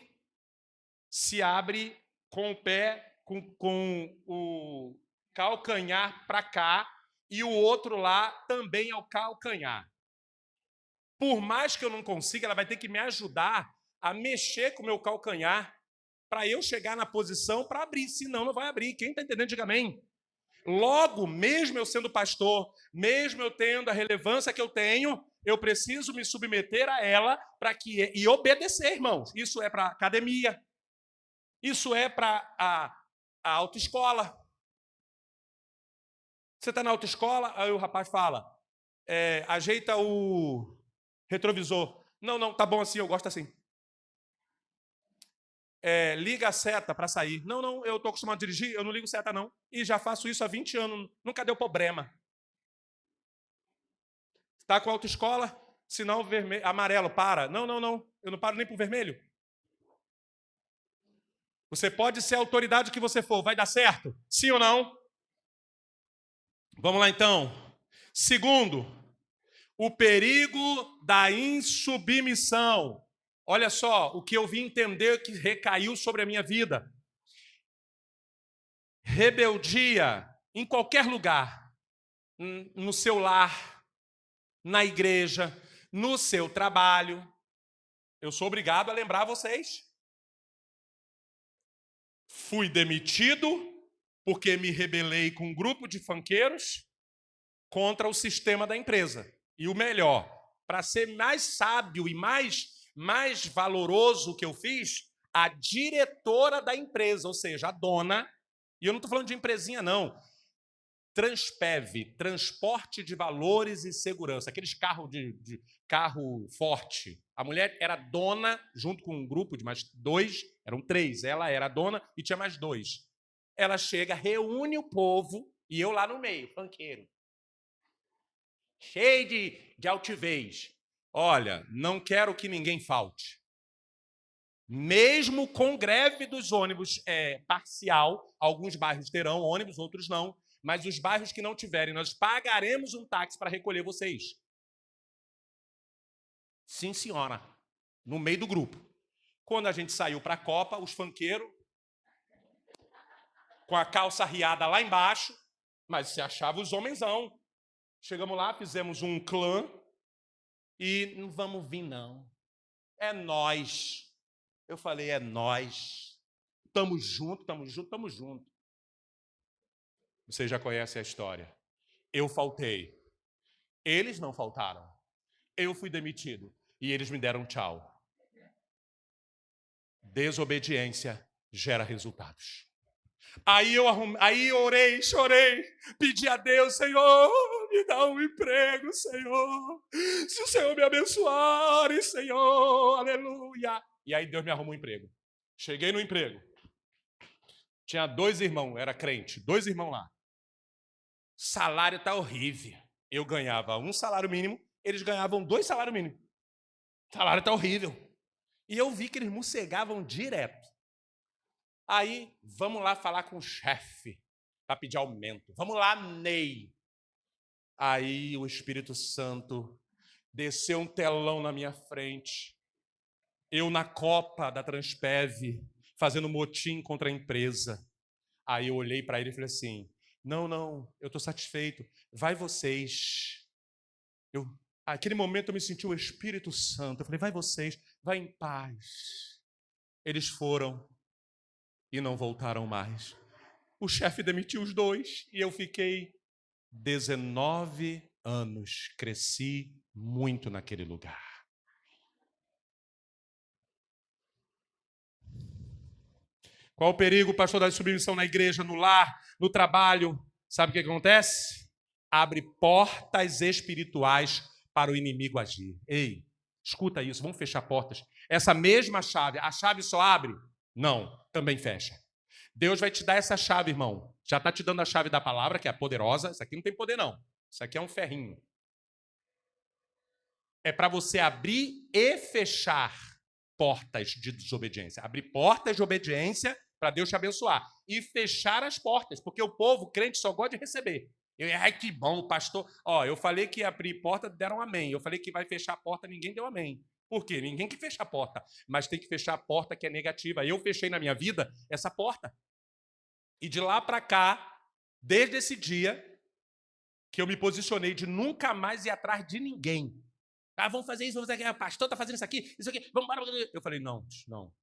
com o pé, com o calcanhar para cá e o outro lá também ao calcanhar. Por mais que eu não consiga, ela vai ter que me ajudar a mexer com o meu calcanhar para eu chegar na posição para abrir, senão não vai abrir. Quem está entendendo, diga amém. Logo, mesmo eu sendo pastor, mesmo eu tendo a relevância que eu tenho, eu preciso me submeter a ela e obedecer, irmãos. Isso é para academia, isso é para a autoescola. Você está na autoescola, aí o rapaz fala, ajeita o retrovisor. Não, tá bom assim, eu gosto assim. Liga a seta para sair. Não, eu estou acostumado a dirigir, eu não ligo seta não. E já faço isso há 20 anos, nunca deu problema. Está com autoescola? Sinal vermelho, amarelo, para. Não, eu não paro nem para o vermelho. Você pode ser a autoridade que você for, vai dar certo? Sim ou não? Vamos lá então. Segundo, o perigo da insubmissão. Olha só, o que eu vim entender que recaiu sobre a minha vida. Rebeldia em qualquer lugar, no seu lar, na igreja, no seu trabalho. Eu sou obrigado a lembrar vocês. Fui demitido porque me rebelei com um grupo de funqueiros contra o sistema da empresa. E o melhor, para ser mais sábio e mais valoroso que eu fiz, a diretora da empresa, ou seja, a dona, e eu não estou falando de empresinha, não, Transpev, Transporte de Valores e Segurança, aqueles carros de carro forte. A mulher era dona, junto com um grupo de mais 2, eram 3, ela era dona e tinha mais 2. Ela chega, reúne o povo e eu lá no meio, funkeiro. Cheio de altivez. Olha, não quero que ninguém falte. Mesmo com greve dos ônibus parcial, alguns bairros terão ônibus, outros não, mas os bairros que não tiverem, nós pagaremos um táxi para recolher vocês. Sim, senhora. No meio do grupo. Quando a gente saiu para a Copa, os funkeiros, com a calça riada lá embaixo, mas se achava os homenzão. Chegamos lá, fizemos um clã e não vamos vir, não. É nós. Eu falei, é nós. Tamo junto. Vocês já conhecem a história. Eu faltei. Eles não faltaram. Eu fui demitido. E eles me deram tchau. Desobediência gera resultados. Aí eu orei, chorei, pedi a Deus, Senhor, me dá um emprego, Senhor. Se o Senhor me abençoar, Senhor, aleluia. E aí Deus me arrumou um emprego. Cheguei no emprego. Tinha 2 irmãos, era crente, 2 irmãos lá. Salário tá horrível. Eu ganhava 1 salário mínimo, eles ganhavam 2 salários mínimos. Salário tá horrível. E eu vi que eles morcegavam direto. Aí, vamos lá falar com o chefe para pedir aumento. Vamos lá, Ney. Aí o Espírito Santo desceu um telão na minha frente. Eu na Copa da Transpev, fazendo motim contra a empresa. Aí eu olhei para ele e falei assim, não, eu estou satisfeito. Vai vocês. Naquele momento eu me senti o Espírito Santo. Eu falei, vai vocês, vai em paz. Eles foram e não voltaram mais. O chefe demitiu os 2 e eu fiquei 19 anos, cresci muito naquele lugar. Qual o perigo, pastor, da submissão na igreja, no lar, no trabalho? Sabe o que acontece? Abre portas espirituais para o inimigo agir. Ei, escuta isso, vamos fechar portas. Essa mesma chave, a chave só abre? Não, também fecha. Deus vai te dar essa chave, irmão. Já está te dando a chave da palavra, que é poderosa. Isso aqui não tem poder, não. Isso aqui é um ferrinho. É para você abrir e fechar portas de desobediência. Abrir portas de obediência para Deus te abençoar. E fechar as portas, porque o povo crente só gosta de receber. Ai, que bom, pastor. Ó, eu falei que ia abrir porta, deram amém. Eu falei que vai fechar a porta, ninguém deu amém. Por quê? Ninguém que fecha a porta, mas tem que fechar a porta que é negativa. Eu fechei na minha vida essa porta. E de lá para cá, desde esse dia, que eu me posicionei de nunca mais ir atrás de ninguém. Ah, vamos fazer isso, vamos fazer aquilo. O pastor está fazendo isso aqui, vamos embora. Eu falei, não,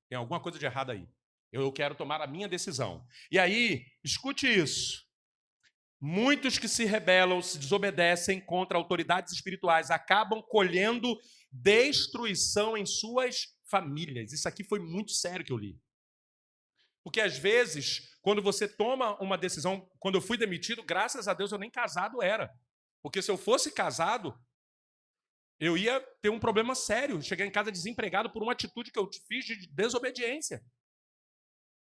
tem alguma coisa de errado aí. Eu quero tomar a minha decisão. E aí, escute isso. Muitos que se rebelam, se desobedecem contra autoridades espirituais, acabam colhendo destruição em suas famílias. Isso aqui foi muito sério que eu li. Porque, às vezes, quando você toma uma decisão, quando eu fui demitido, graças a Deus eu nem casado era. Porque se eu fosse casado, eu ia ter um problema sério, chegar em casa desempregado por uma atitude que eu fiz de desobediência.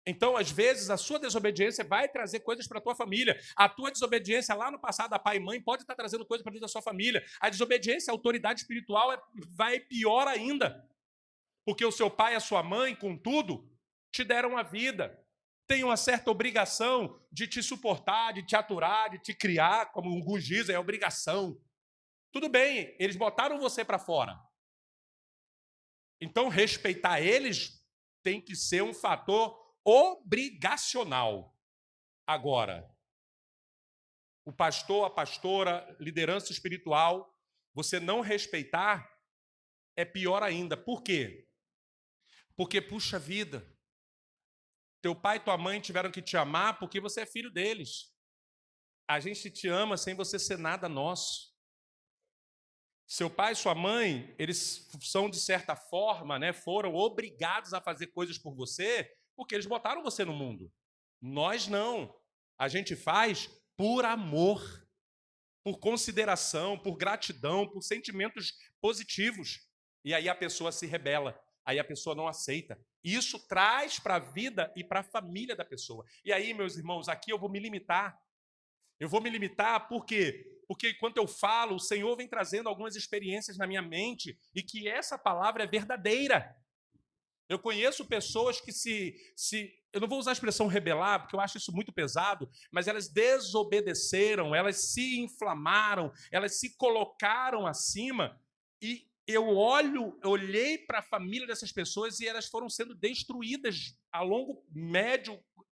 Então, às vezes, a sua desobediência vai trazer coisas para a tua família. A tua desobediência lá no passado, a pai e mãe, pode estar trazendo coisas para dentro da sua família. A desobediência, a autoridade espiritual vai pior ainda. Porque o seu pai e a sua mãe, contudo, te deram a vida. Tem uma certa obrigação de te suportar, de te aturar, de te criar, como alguns dizem, é obrigação. Tudo bem, eles botaram você para fora. Então, respeitar eles tem que ser um fator obrigacional. Agora, o pastor, a pastora, liderança espiritual, você não respeitar é pior ainda. Por quê? Porque, puxa vida, teu pai e tua mãe tiveram que te amar porque você é filho deles. A gente te ama sem você ser nada nosso. Seu pai e sua mãe, eles são, de certa forma, foram obrigados a fazer coisas por você porque eles botaram você no mundo. Nós não. A gente faz por amor, por consideração, por gratidão, por sentimentos positivos. E aí a pessoa se rebela, aí a pessoa não aceita. Isso traz para a vida e para a família da pessoa. E aí, meus irmãos, aqui eu vou me limitar. Eu vou me limitar por quê? Porque enquanto eu falo, o Senhor vem trazendo algumas experiências na minha mente e que essa palavra é verdadeira. Eu conheço pessoas que eu não vou usar a expressão rebelar, porque eu acho isso muito pesado, mas elas desobedeceram, elas se inflamaram, elas se colocaram acima e eu olhei para a família dessas pessoas e elas foram sendo destruídas a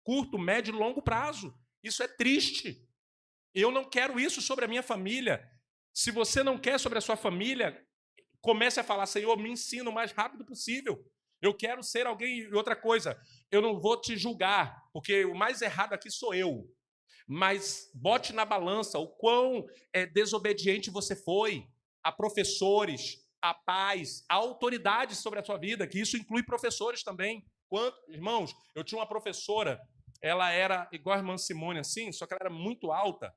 curto, médio e longo prazo. Isso é triste. Eu não quero isso sobre a minha família. Se você não quer sobre a sua família, comece a falar, Senhor, me ensina o mais rápido possível. Eu quero ser alguém. E outra coisa, eu não vou te julgar, porque o mais errado aqui sou eu. Mas bote na balança o quão desobediente você foi a professores, a pais, a autoridades sobre a sua vida, que isso inclui professores também. Irmãos, eu tinha uma professora, ela era igual a irmã Simone, assim, só que ela era muito alta.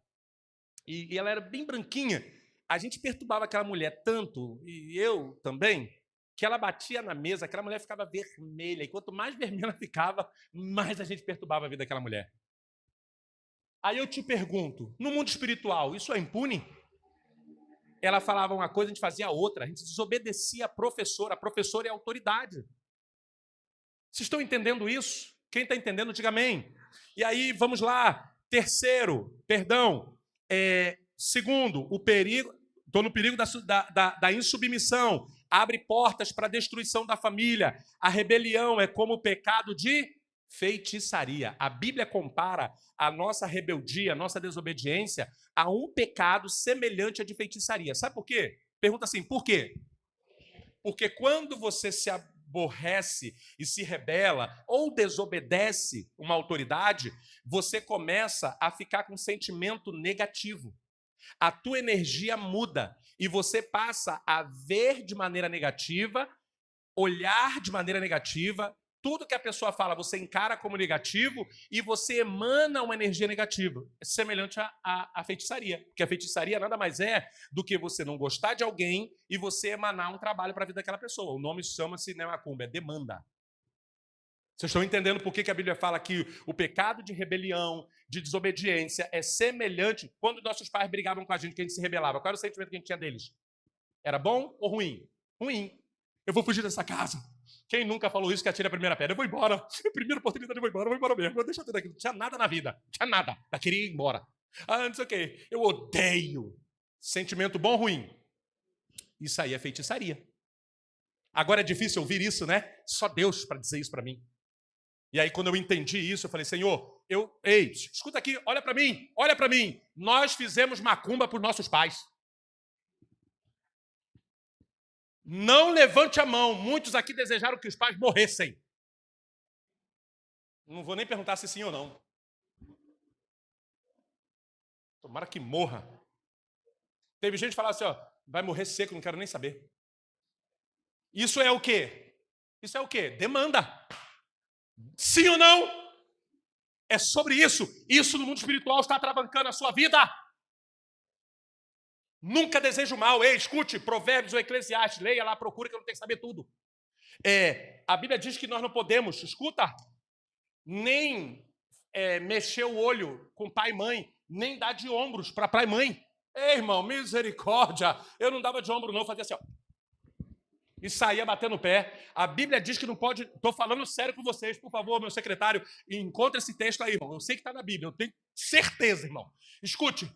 E ela era bem branquinha. A gente perturbava aquela mulher tanto, e eu também, que ela batia na mesa, aquela mulher ficava vermelha. E quanto mais vermelha ela ficava, mais a gente perturbava a vida daquela mulher. Aí eu te pergunto, no mundo espiritual, isso é impune? Ela falava uma coisa, a gente fazia outra. A gente desobedecia a professora é autoridade. Vocês estão entendendo isso? Quem está entendendo, diga amém. E aí, vamos lá. Segundo, o perigo, estou no perigo da insubmissão. Abre portas para a destruição da família. A rebelião é como o pecado de feitiçaria. A Bíblia compara a nossa rebeldia, a nossa desobediência, a um pecado semelhante a de feitiçaria. Sabe por quê? Pergunta assim, por quê? Porque quando você se aborrece e se rebela ou desobedece uma autoridade, você começa a ficar com um sentimento negativo. A tua energia muda e você passa a ver de maneira negativa, olhar de maneira negativa, tudo que a pessoa fala você encara como negativo e você emana uma energia negativa, semelhante à feitiçaria. Porque a feitiçaria nada mais é do que você não gostar de alguém e você emanar um trabalho para a vida daquela pessoa. O nome chama-se macumba, é demanda. Vocês estão entendendo por que a Bíblia fala que o pecado de rebelião, de desobediência, é semelhante quando nossos pais brigavam com a gente, que a gente se rebelava. Qual era o sentimento que a gente tinha deles? Era bom ou ruim? Ruim. Eu vou fugir dessa casa. Quem nunca falou isso que atira a primeira pedra? Eu vou embora. A primeira oportunidade eu vou embora mesmo. Vou deixar tudo aqui. Não tinha nada na vida. Não tinha nada. Eu queria ir embora. Não sei o quê. Eu odeio. Sentimento bom ou ruim? Isso aí é feitiçaria. Agora é difícil ouvir isso, né? Só Deus para dizer isso para mim. E aí, quando eu entendi isso, eu falei, Senhor, ei, escuta aqui, olha para mim. Nós fizemos macumba para os nossos pais. Não levante a mão. Muitos aqui desejaram que os pais morressem. Não vou nem perguntar se sim ou não. Tomara que morra. Teve gente que falava assim, ó, vai morrer seco, não quero nem saber. Isso é o quê? Isso é o quê? Demanda. Sim ou não? É sobre isso. Isso no mundo espiritual está atravancando a sua vida. Nunca desejo mal. Ei, escute, Provérbios ou Eclesiastes, leia lá, procura que eu não tenho que saber tudo. A Bíblia diz que nós não podemos, escuta, nem mexer o olho com pai e mãe, nem dar de ombros para pai e mãe. Ei, irmão, misericórdia. Eu não dava de ombro não, fazia assim, ó. E saía batendo o pé. A Bíblia diz que não pode... Estou falando sério com vocês, por favor, meu secretário, encontra esse texto aí, irmão. Eu sei que está na Bíblia, eu tenho certeza, irmão. Escute,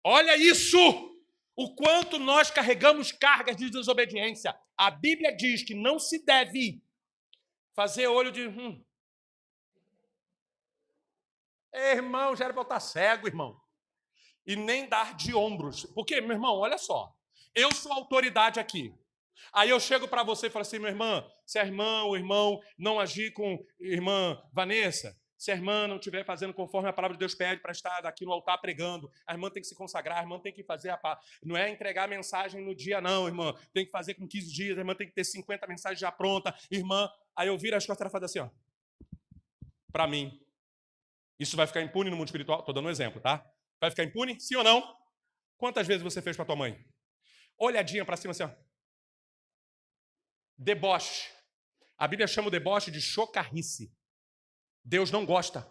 olha isso! O quanto nós carregamos cargas de desobediência. A Bíblia diz que não se deve fazer olho de... irmão, já era para eu estar cego, irmão. E nem dar de ombros. Porque, meu irmão, olha só. Eu sou autoridade aqui. Aí eu chego para você e falo assim, minha irmã, se a irmã ou irmão não agir com irmã Vanessa, se a irmã não estiver fazendo conforme a palavra de Deus pede para estar aqui no altar pregando, a irmã tem que se consagrar, a irmã tem que fazer não é entregar a mensagem no dia não, irmã, tem que fazer com 15 dias, a irmã tem que ter 50 mensagens já pronta, irmã, aí eu viro as costas e falo assim, ó, para mim, isso vai ficar impune no mundo espiritual? Estou dando um exemplo, tá? Vai ficar impune? Sim ou não? Quantas vezes você fez para tua mãe? Olhadinha para cima assim, ó. Deboche. A Bíblia chama o deboche de chocarrice. Deus não gosta.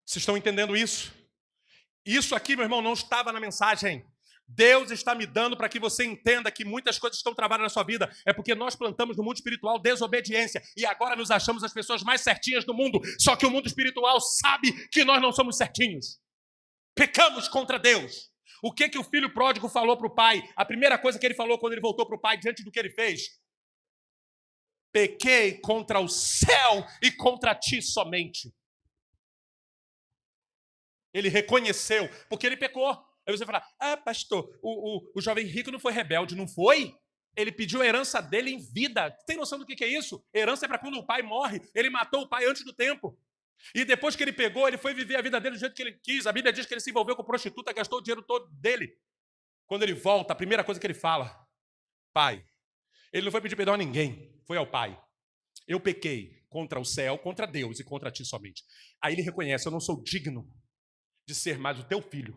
Vocês estão entendendo isso? Isso aqui, meu irmão, não estava na mensagem. Deus está me dando para que você entenda que muitas coisas estão travadas na sua vida. É porque nós plantamos no mundo espiritual desobediência. E agora nos achamos as pessoas mais certinhas do mundo. Só que o mundo espiritual sabe que nós não somos certinhos. Pecamos contra Deus. O que o filho pródigo falou para o pai? A primeira coisa que ele falou quando ele voltou para o pai, diante do que ele fez? Pequei contra o céu e contra ti somente. Ele reconheceu, porque ele pecou. Aí você fala, pastor, o jovem rico não foi rebelde, não foi? Ele pediu a herança dele em vida. Tem noção do que é isso? Herança é para quando o pai morre. Ele matou o pai antes do tempo. E depois que ele pegou, ele foi viver a vida dele do jeito que ele quis. A Bíblia diz que ele se envolveu com prostituta, gastou o dinheiro todo dele. Quando ele volta, a primeira coisa que ele fala, pai, ele não foi pedir perdão a ninguém, foi ao pai. Eu pequei contra o céu, contra Deus e contra ti somente. Aí ele reconhece, eu não sou digno de ser mais o teu filho.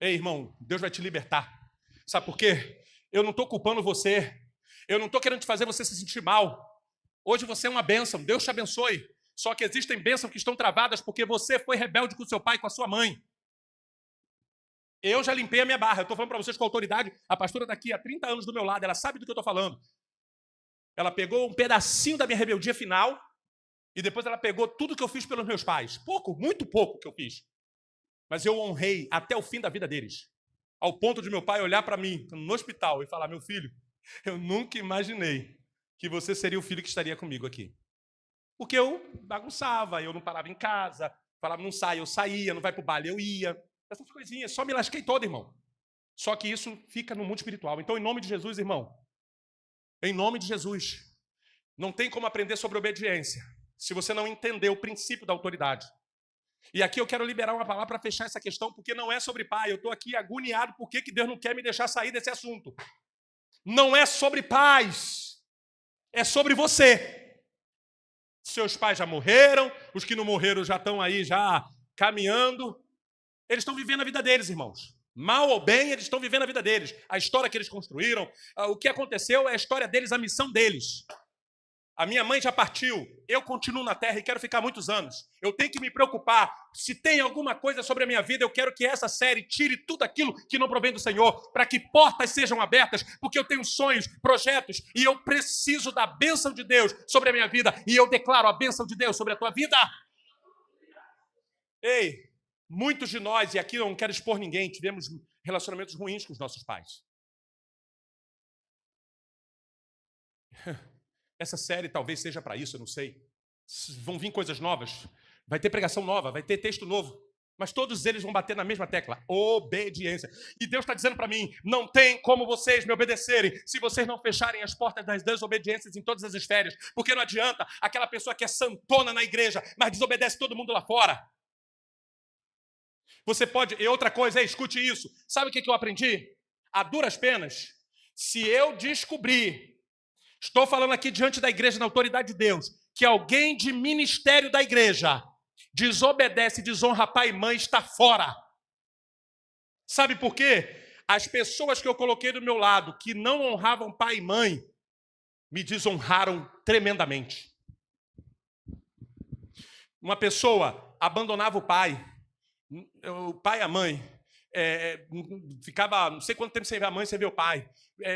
Ei, irmão, Deus vai te libertar. Sabe por quê? Eu não estou culpando você. Eu não estou querendo te fazer você se sentir mal. Hoje você é uma bênção, Deus te abençoe. Só que existem bênçãos que estão travadas porque você foi rebelde com seu pai e com a sua mãe. Eu já limpei a minha barra. Eu estou falando para vocês com autoridade. A pastora está aqui há 30 anos do meu lado. Ela sabe do que eu estou falando. Ela pegou um pedacinho da minha rebeldia final e depois ela pegou tudo que eu fiz pelos meus pais. Pouco, muito pouco que eu fiz. Mas eu honrei até o fim da vida deles. Ao ponto de meu pai olhar para mim no hospital e falar, meu filho, eu nunca imaginei que você seria o filho que estaria comigo aqui. Porque eu bagunçava, eu não parava em casa, falava, não sai, eu saía, não vai pro baile, eu ia. Essas coisinhas, só me lasquei todo, irmão. Só que isso fica no mundo espiritual. Então, em nome de Jesus, irmão, em nome de Jesus, não tem como aprender sobre obediência se você não entender o princípio da autoridade. E aqui eu quero liberar uma palavra para fechar essa questão, porque não é sobre pai. Eu estou aqui agoniado porque que Deus não quer me deixar sair desse assunto. Não é sobre pais, é sobre você. Seus pais já morreram, os que não morreram já estão aí já caminhando. Eles estão vivendo a vida deles, irmãos. Mal ou bem, eles estão vivendo a vida deles. A história que eles construíram, o que aconteceu é a história deles, a missão deles. A minha mãe já partiu, eu continuo na terra e quero ficar muitos anos. Eu tenho que me preocupar. Se tem alguma coisa sobre a minha vida, eu quero que essa série tire tudo aquilo que não provém do Senhor, para que portas sejam abertas, porque eu tenho sonhos, projetos, e eu preciso da bênção de Deus sobre a minha vida, e eu declaro a bênção de Deus sobre a tua vida. Ei, muitos de nós, e aqui eu não quero expor ninguém, tivemos relacionamentos ruins com os nossos pais. Essa série talvez seja para isso, eu não sei. Vão vir coisas novas, vai ter pregação nova, vai ter texto novo, mas todos eles vão bater na mesma tecla, obediência. E Deus está dizendo para mim, não tem como vocês me obedecerem se vocês não fecharem as portas das desobediências em todas as esferas, porque não adianta aquela pessoa que é santona na igreja, mas desobedece todo mundo lá fora. Você pode... E outra coisa, escute isso, sabe o que eu aprendi? A duras penas, se eu descobrir... Estou falando aqui diante da igreja, na autoridade de Deus, que alguém de ministério da igreja desobedece e desonra pai e mãe, está fora. Sabe por quê? As pessoas que eu coloquei do meu lado, que não honravam pai e mãe, me desonraram tremendamente. Uma pessoa abandonava o pai e a mãe, ficava não sei quanto tempo sem ver a mãe, sem ver o pai.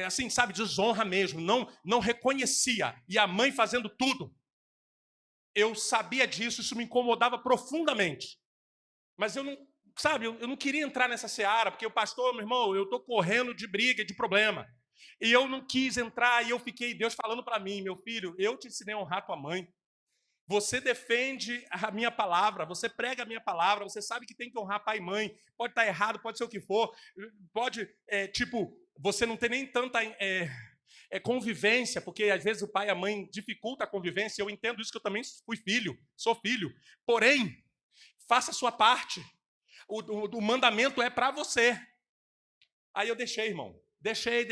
Assim, sabe, desonra mesmo, não reconhecia. E a mãe fazendo tudo. Eu sabia disso, isso me incomodava profundamente. Mas eu não queria entrar nessa seara, porque o pastor, meu irmão, eu estou correndo de briga, de problema. E eu não quis entrar, e eu fiquei, Deus falando para mim, meu filho, eu te ensinei a honrar tua mãe. Você defende a minha palavra, você prega a minha palavra, você sabe que tem que honrar pai e mãe. Pode estar errado, pode ser o que for. Pode, você não tem nem tanta convivência, porque às vezes o pai e a mãe dificultam a convivência. Eu entendo isso, que eu também fui filho, sou filho. Porém, faça a sua parte. O mandamento é para você. Aí eu deixei, irmão. Deixei.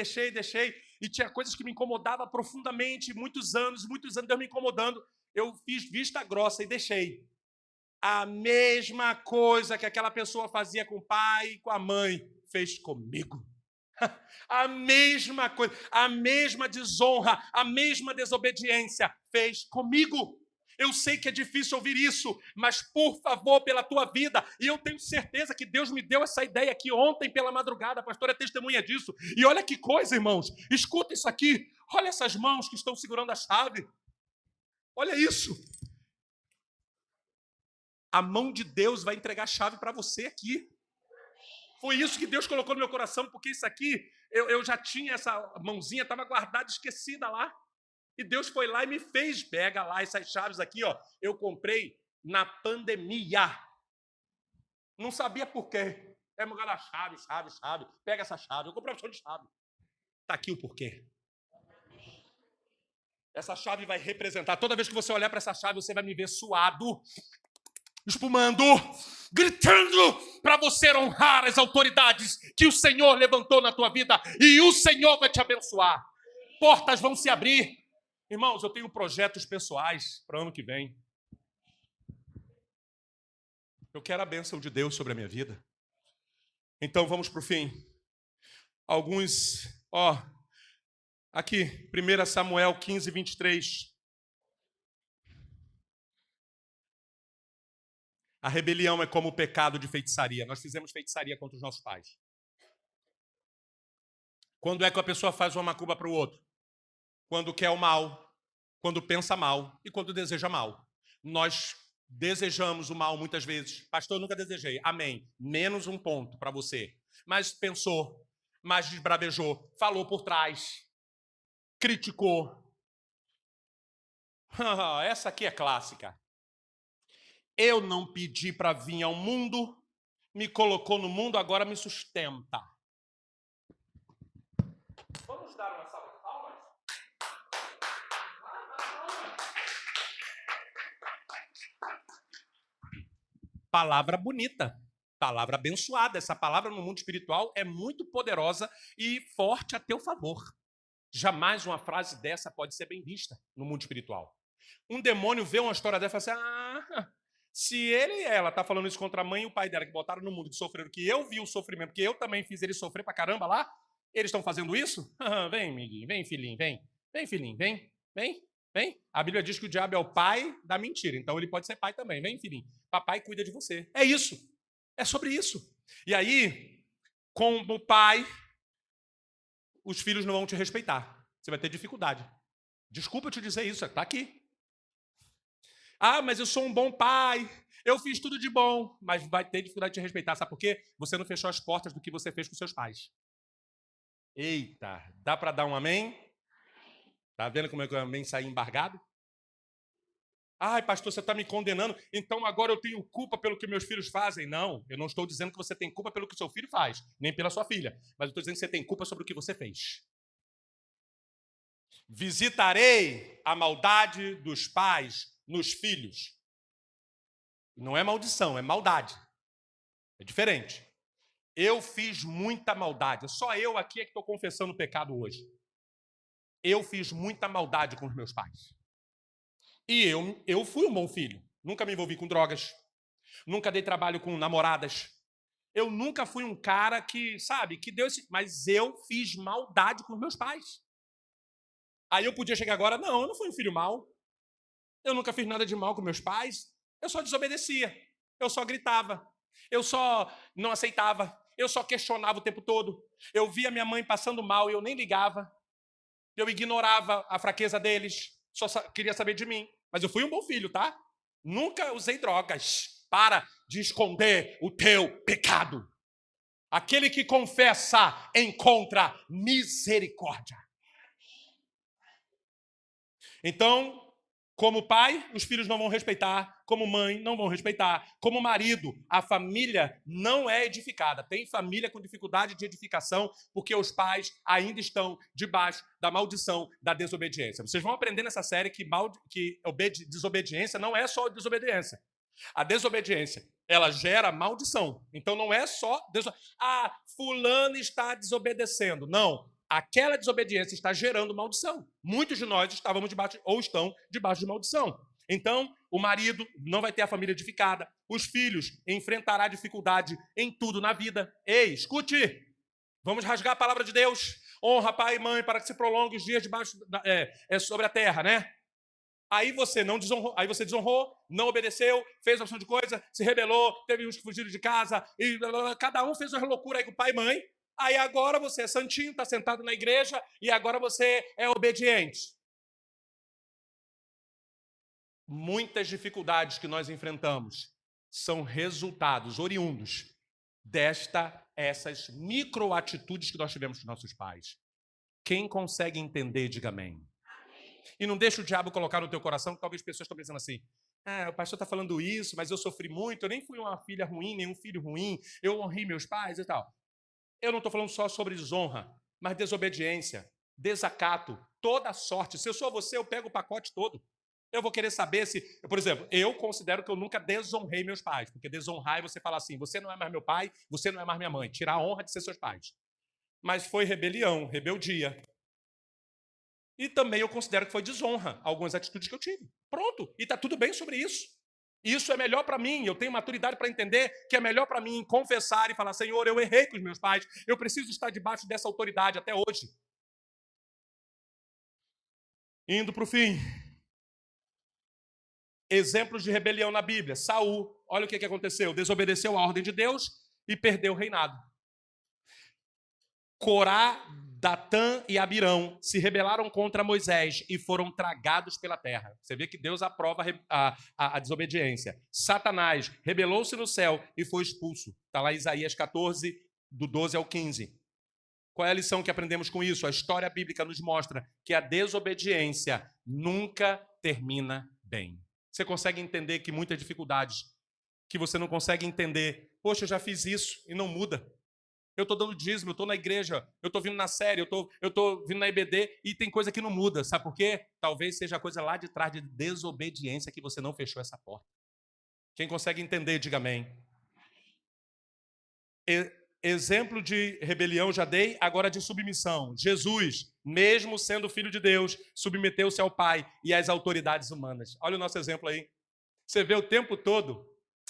E tinha coisas que me incomodavam profundamente, muitos anos, Deus me incomodando. Eu fiz vista grossa e deixei. A mesma coisa que aquela pessoa fazia com o pai e com a mãe, fez comigo. A mesma coisa, a mesma desonra, a mesma desobediência, fez comigo. Eu sei que é difícil ouvir isso, mas por favor, pela tua vida, e eu tenho certeza que Deus me deu essa ideia aqui ontem pela madrugada, a pastora é testemunha disso. E olha que coisa, irmãos, escuta isso aqui, olha essas mãos que estão segurando a chave. Olha isso. A mão de Deus vai entregar a chave para você aqui. Foi isso que Deus colocou no meu coração, porque isso aqui, eu já tinha essa mãozinha, estava guardada, esquecida lá. E Deus foi lá e me fez. Pega lá essas chaves aqui, ó. Eu comprei na pandemia. Não sabia por quê. É lugar da chave. Pega essa chave. Eu comprei uma opção de chave. Está aqui o porquê. Essa chave vai representar. Toda vez que você olhar para essa chave, você vai me ver suado, espumando, gritando para você honrar as autoridades que o Senhor levantou na tua vida. E o Senhor vai te abençoar. Portas vão se abrir. Irmãos, eu tenho projetos pessoais para o ano que vem. Eu quero a bênção de Deus sobre a minha vida. Então, vamos para o fim. Alguns, aqui, 1 Samuel 15, 23. A rebelião é como o pecado de feitiçaria. Nós fizemos feitiçaria contra os nossos pais. Quando é que a pessoa faz uma macumba para o outro? Quando quer o mal, quando pensa mal e quando deseja mal. Nós desejamos o mal muitas vezes. Pastor, eu nunca desejei. Amém. Menos um ponto para você. Mas pensou, mas desbravejou, falou por trás, criticou. Essa aqui é clássica. Eu não pedi para vir ao mundo, me colocou no mundo, agora me sustenta. Vamos dar uma salva de palmas? palavra bonita, palavra abençoada. Essa palavra no mundo espiritual é muito poderosa e forte a teu favor. Jamais uma frase dessa pode ser bem vista no mundo espiritual. Um demônio vê uma história dessa e fala assim, se ele e ela tá falando isso contra a mãe e o pai dela, que botaram no mundo, que sofreram, que eu vi o sofrimento, que eu também fiz ele sofrer pra caramba lá, eles estão fazendo isso? Vem, amiguinho, vem, filhinho, vem. Vem, filhinho, vem, vem, vem. A Bíblia diz que o diabo é o pai da mentira, então ele pode ser pai também. Vem, filhinho. Papai cuida de você. É isso. É sobre isso. E aí, como pai, os filhos não vão te respeitar. Você vai ter dificuldade. Desculpa eu te dizer isso, está aqui. Mas eu sou um bom pai, eu fiz tudo de bom, mas vai ter dificuldade de te respeitar. Sabe por quê? Você não fechou as portas do que você fez com seus pais. Eita, dá para dar um amém? Tá vendo como é que o amém sai embargado? Pastor, você está me condenando, então agora eu tenho culpa pelo que meus filhos fazem. Não, eu não estou dizendo que você tem culpa pelo que seu filho faz, nem pela sua filha, mas eu estou dizendo que você tem culpa sobre o que você fez. Visitarei a maldade dos pais nos filhos. Não é maldição, é maldade. É diferente. Eu fiz muita maldade. Só eu aqui é que estou confessando o pecado hoje. Eu fiz muita maldade com os meus pais. E eu fui um bom filho. Nunca me envolvi com drogas. Nunca dei trabalho com namoradas. Eu nunca fui um cara que, sabe, que deu esse... Mas eu fiz maldade com os meus pais. Aí eu podia chegar agora, não, eu não fui um filho mau. Eu nunca fiz nada de mal com meus pais. Eu só desobedecia. Eu só gritava. Eu só não aceitava. Eu só questionava o tempo todo. Eu via minha mãe passando mal e eu nem ligava. Eu ignorava a fraqueza deles. Só queria saber de mim. Mas eu fui um bom filho, tá? Nunca usei drogas. Para de esconder o teu pecado. Aquele que confessa encontra misericórdia. Então, como pai, os filhos não vão respeitar. Como mãe, não vão respeitar. Como marido, a família não é edificada. Tem família com dificuldade de edificação porque os pais ainda estão debaixo da maldição da desobediência. Vocês vão aprender nessa série que desobediência não é só desobediência. A desobediência, ela gera maldição. Então não é só... fulano está desobedecendo. Não. Aquela desobediência está gerando maldição. Muitos de nós estávamos debaixo, ou estão debaixo de maldição. Então, o marido não vai ter a família edificada. Os filhos enfrentarão dificuldade em tudo na vida. Ei, escute! Vamos rasgar a palavra de Deus. Honra pai e mãe para que se prolongue os dias debaixo sobre a terra, né? Aí você desonrou, não obedeceu, fez uma opção de coisa, se rebelou, teve uns que fugiram de casa, e cada um fez uma loucura aí com o pai e mãe. Aí agora você é santinho, está sentado na igreja, e agora você é obediente. Muitas dificuldades que nós enfrentamos são resultados oriundos essas microatitudes que nós tivemos com nossos pais. Quem consegue entender, diga amém. E não deixa o diabo colocar no teu coração que talvez pessoas estão pensando assim, o pastor está falando isso, mas eu sofri muito, eu nem fui uma filha ruim, nem um filho ruim, eu honrei meus pais e tal. Eu não estou falando só sobre desonra, mas desobediência, desacato, toda sorte. Se eu sou você, eu pego o pacote todo. Eu vou querer saber se... Por exemplo, eu considero que eu nunca desonrei meus pais, porque desonrar é você falar assim, você não é mais meu pai, você não é mais minha mãe, tirar a honra de ser seus pais. Mas foi rebelião, rebeldia. E também eu considero que foi desonra algumas atitudes que eu tive. Pronto, e está tudo bem sobre isso. Isso é melhor para mim, eu tenho maturidade para entender que é melhor para mim confessar e falar, Senhor, eu errei com os meus pais, eu preciso estar debaixo dessa autoridade até hoje. Indo para o fim. Exemplos de rebelião na Bíblia. Saul, olha o que aconteceu, desobedeceu a ordem de Deus e perdeu o reinado. Corá, Datã e Abirão se rebelaram contra Moisés e foram tragados pela terra. Você vê que Deus aprova a desobediência. Satanás rebelou-se no céu e foi expulso. Está lá em Isaías 14, do 12 ao 15. Qual é a lição que aprendemos com isso? A história bíblica nos mostra que a desobediência nunca termina bem. Você consegue entender que muitas dificuldades que você não consegue entender, poxa, eu já fiz isso e não muda. Eu estou dando dízimo, eu estou na igreja, eu estou vindo na série, eu estou vindo na IBD e tem coisa que não muda. Sabe por quê? Talvez seja a coisa lá de trás de desobediência que você não fechou essa porta. Quem consegue entender, diga amém. Exemplo de rebelião já dei, agora de submissão. Jesus, mesmo sendo filho de Deus, submeteu-se ao Pai e às autoridades humanas. Olha o nosso exemplo aí. Você vê o tempo todo,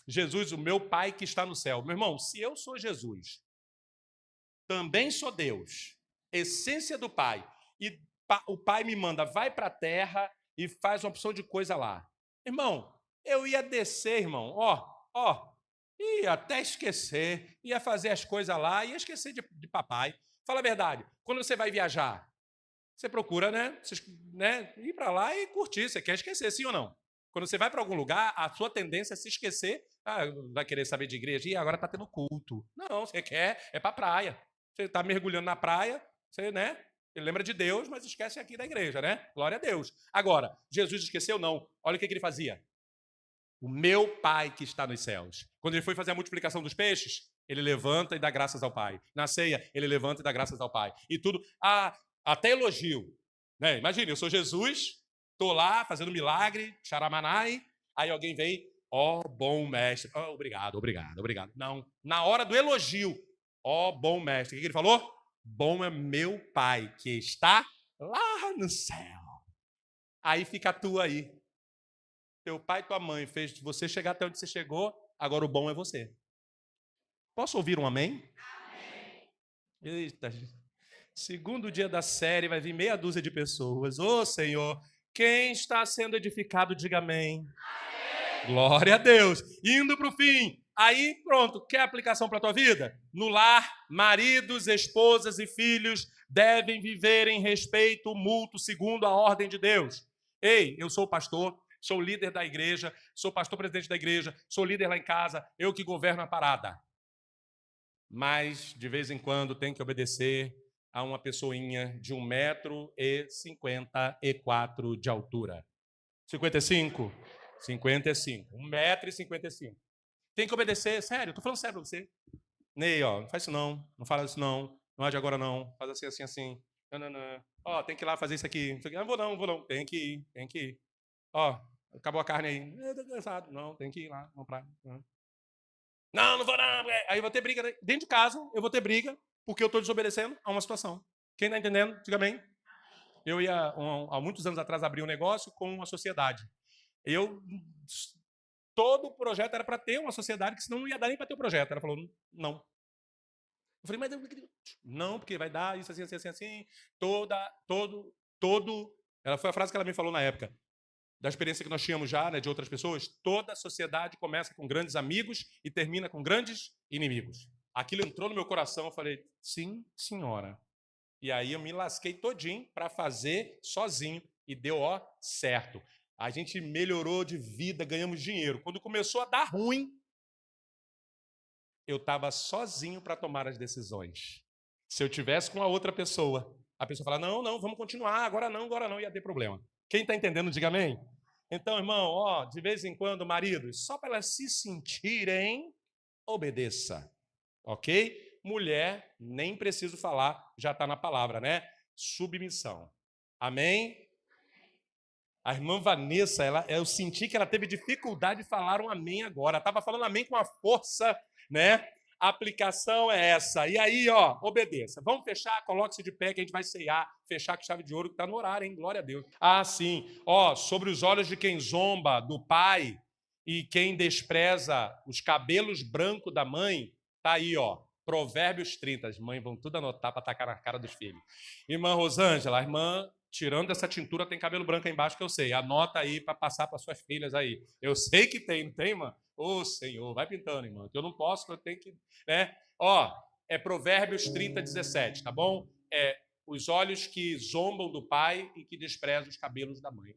Jesus, o meu Pai que está no céu. Meu irmão, se eu sou Jesus, também sou Deus, essência do Pai, e o Pai me manda, vai para a terra e faz uma opção de coisa lá. Irmão, eu ia descer, irmão, ia até esquecer, ia fazer as coisas lá, ia esquecer de papai. Fala a verdade, quando você vai viajar, você procura, ir para lá e curtir, você quer esquecer, sim ou não? Quando você vai para algum lugar, a sua tendência é se esquecer, vai querer saber de igreja, e agora está tendo culto. Não, você quer, é para a praia. Você está mergulhando na praia, você lembra de Deus, mas esquece aqui da igreja, né? Glória a Deus. Agora, Jesus esqueceu? Não. Olha o que ele fazia. O meu Pai que está nos céus. Quando ele foi fazer a multiplicação dos peixes, ele levanta e dá graças ao Pai. Na ceia, ele levanta e dá graças ao Pai. E tudo, até elogio. Né? Imagina, eu sou Jesus, estou lá fazendo milagre, charamanai, aí alguém vem, bom mestre. Obrigado. Não, na hora do elogio, bom mestre. O que ele falou? Bom é meu Pai que está lá no céu. Aí fica tu aí. Teu pai e tua mãe fez você chegar até onde você chegou, agora o bom é você. Posso ouvir um amém? Amém. Eita, segundo dia da série, vai vir meia dúzia de pessoas. Ô, Senhor, quem está sendo edificado, diga amém. Amém. Glória a Deus. Indo para o fim. Aí, pronto, quer aplicação para a tua vida? No lar, maridos, esposas e filhos devem viver em respeito mútuo, segundo a ordem de Deus. Ei, eu sou pastor, sou líder da igreja, sou pastor presidente da igreja, sou líder lá em casa, eu que governo a parada. Mas, de vez em quando, tem que obedecer a uma pessoinha de 1,54 m de altura. 55? 55. 1,55 m. Tem que obedecer, sério, estou falando sério para você. Ney, não faz isso não fala isso não age agora não, faz assim. Não. Tem que ir lá fazer isso aqui. Não vou não. Tem que ir. Acabou a carne aí. Eu tô cansado. Não, tem que ir lá comprar. Não vou não. Aí eu vou ter briga. Dentro de casa, eu vou ter briga porque eu estou desobedecendo a uma situação. Quem está entendendo? Diga amém. Eu ia, há muitos anos atrás, abrir um negócio com uma sociedade. Todo o projeto era para ter uma sociedade, que senão não ia dar nem para ter o projeto. Ela falou, não. Eu falei, mas não, porque vai dar isso assim. Ela foi a frase que ela me falou na época. Da experiência que nós tínhamos já, de outras pessoas, toda sociedade começa com grandes amigos e termina com grandes inimigos. Aquilo entrou no meu coração, eu falei, sim, senhora. E aí eu me lasquei todinho para fazer sozinho e deu certo. A gente melhorou de vida, ganhamos dinheiro. Quando começou a dar ruim, eu estava sozinho para tomar as decisões. Se eu tivesse com a outra pessoa, a pessoa fala, não, vamos continuar, agora não, ia ter problema. Quem está entendendo, diga amém. Então, irmão, de vez em quando, maridos, só para elas se sentirem, obedeça. Ok? Mulher, nem preciso falar, já está na palavra, né? Submissão. Amém? A irmã Vanessa, eu senti que ela teve dificuldade de falar um amém agora. Estava falando amém com a força, né? A aplicação é essa. E aí, obedeça. Vamos fechar, coloque-se de pé que a gente vai ceiar, fechar com chave de ouro, que está no horário, hein? Glória a Deus. Sim. Sobre os olhos de quem zomba do pai e quem despreza os cabelos brancos da mãe, tá aí, Provérbios 30. As mães vão tudo anotar para tacar na cara dos filhos. Irmã Rosângela, a irmã, tirando essa tintura, tem cabelo branco aí embaixo, que eu sei. Anota aí para passar para suas filhas aí. Eu sei que tem, não tem, irmã? Ô, Senhor, vai pintando, irmã. Eu não posso, eu tenho que... É Provérbios 30, 17, tá bom? Os olhos que zombam do pai e que desprezam os cabelos da mãe.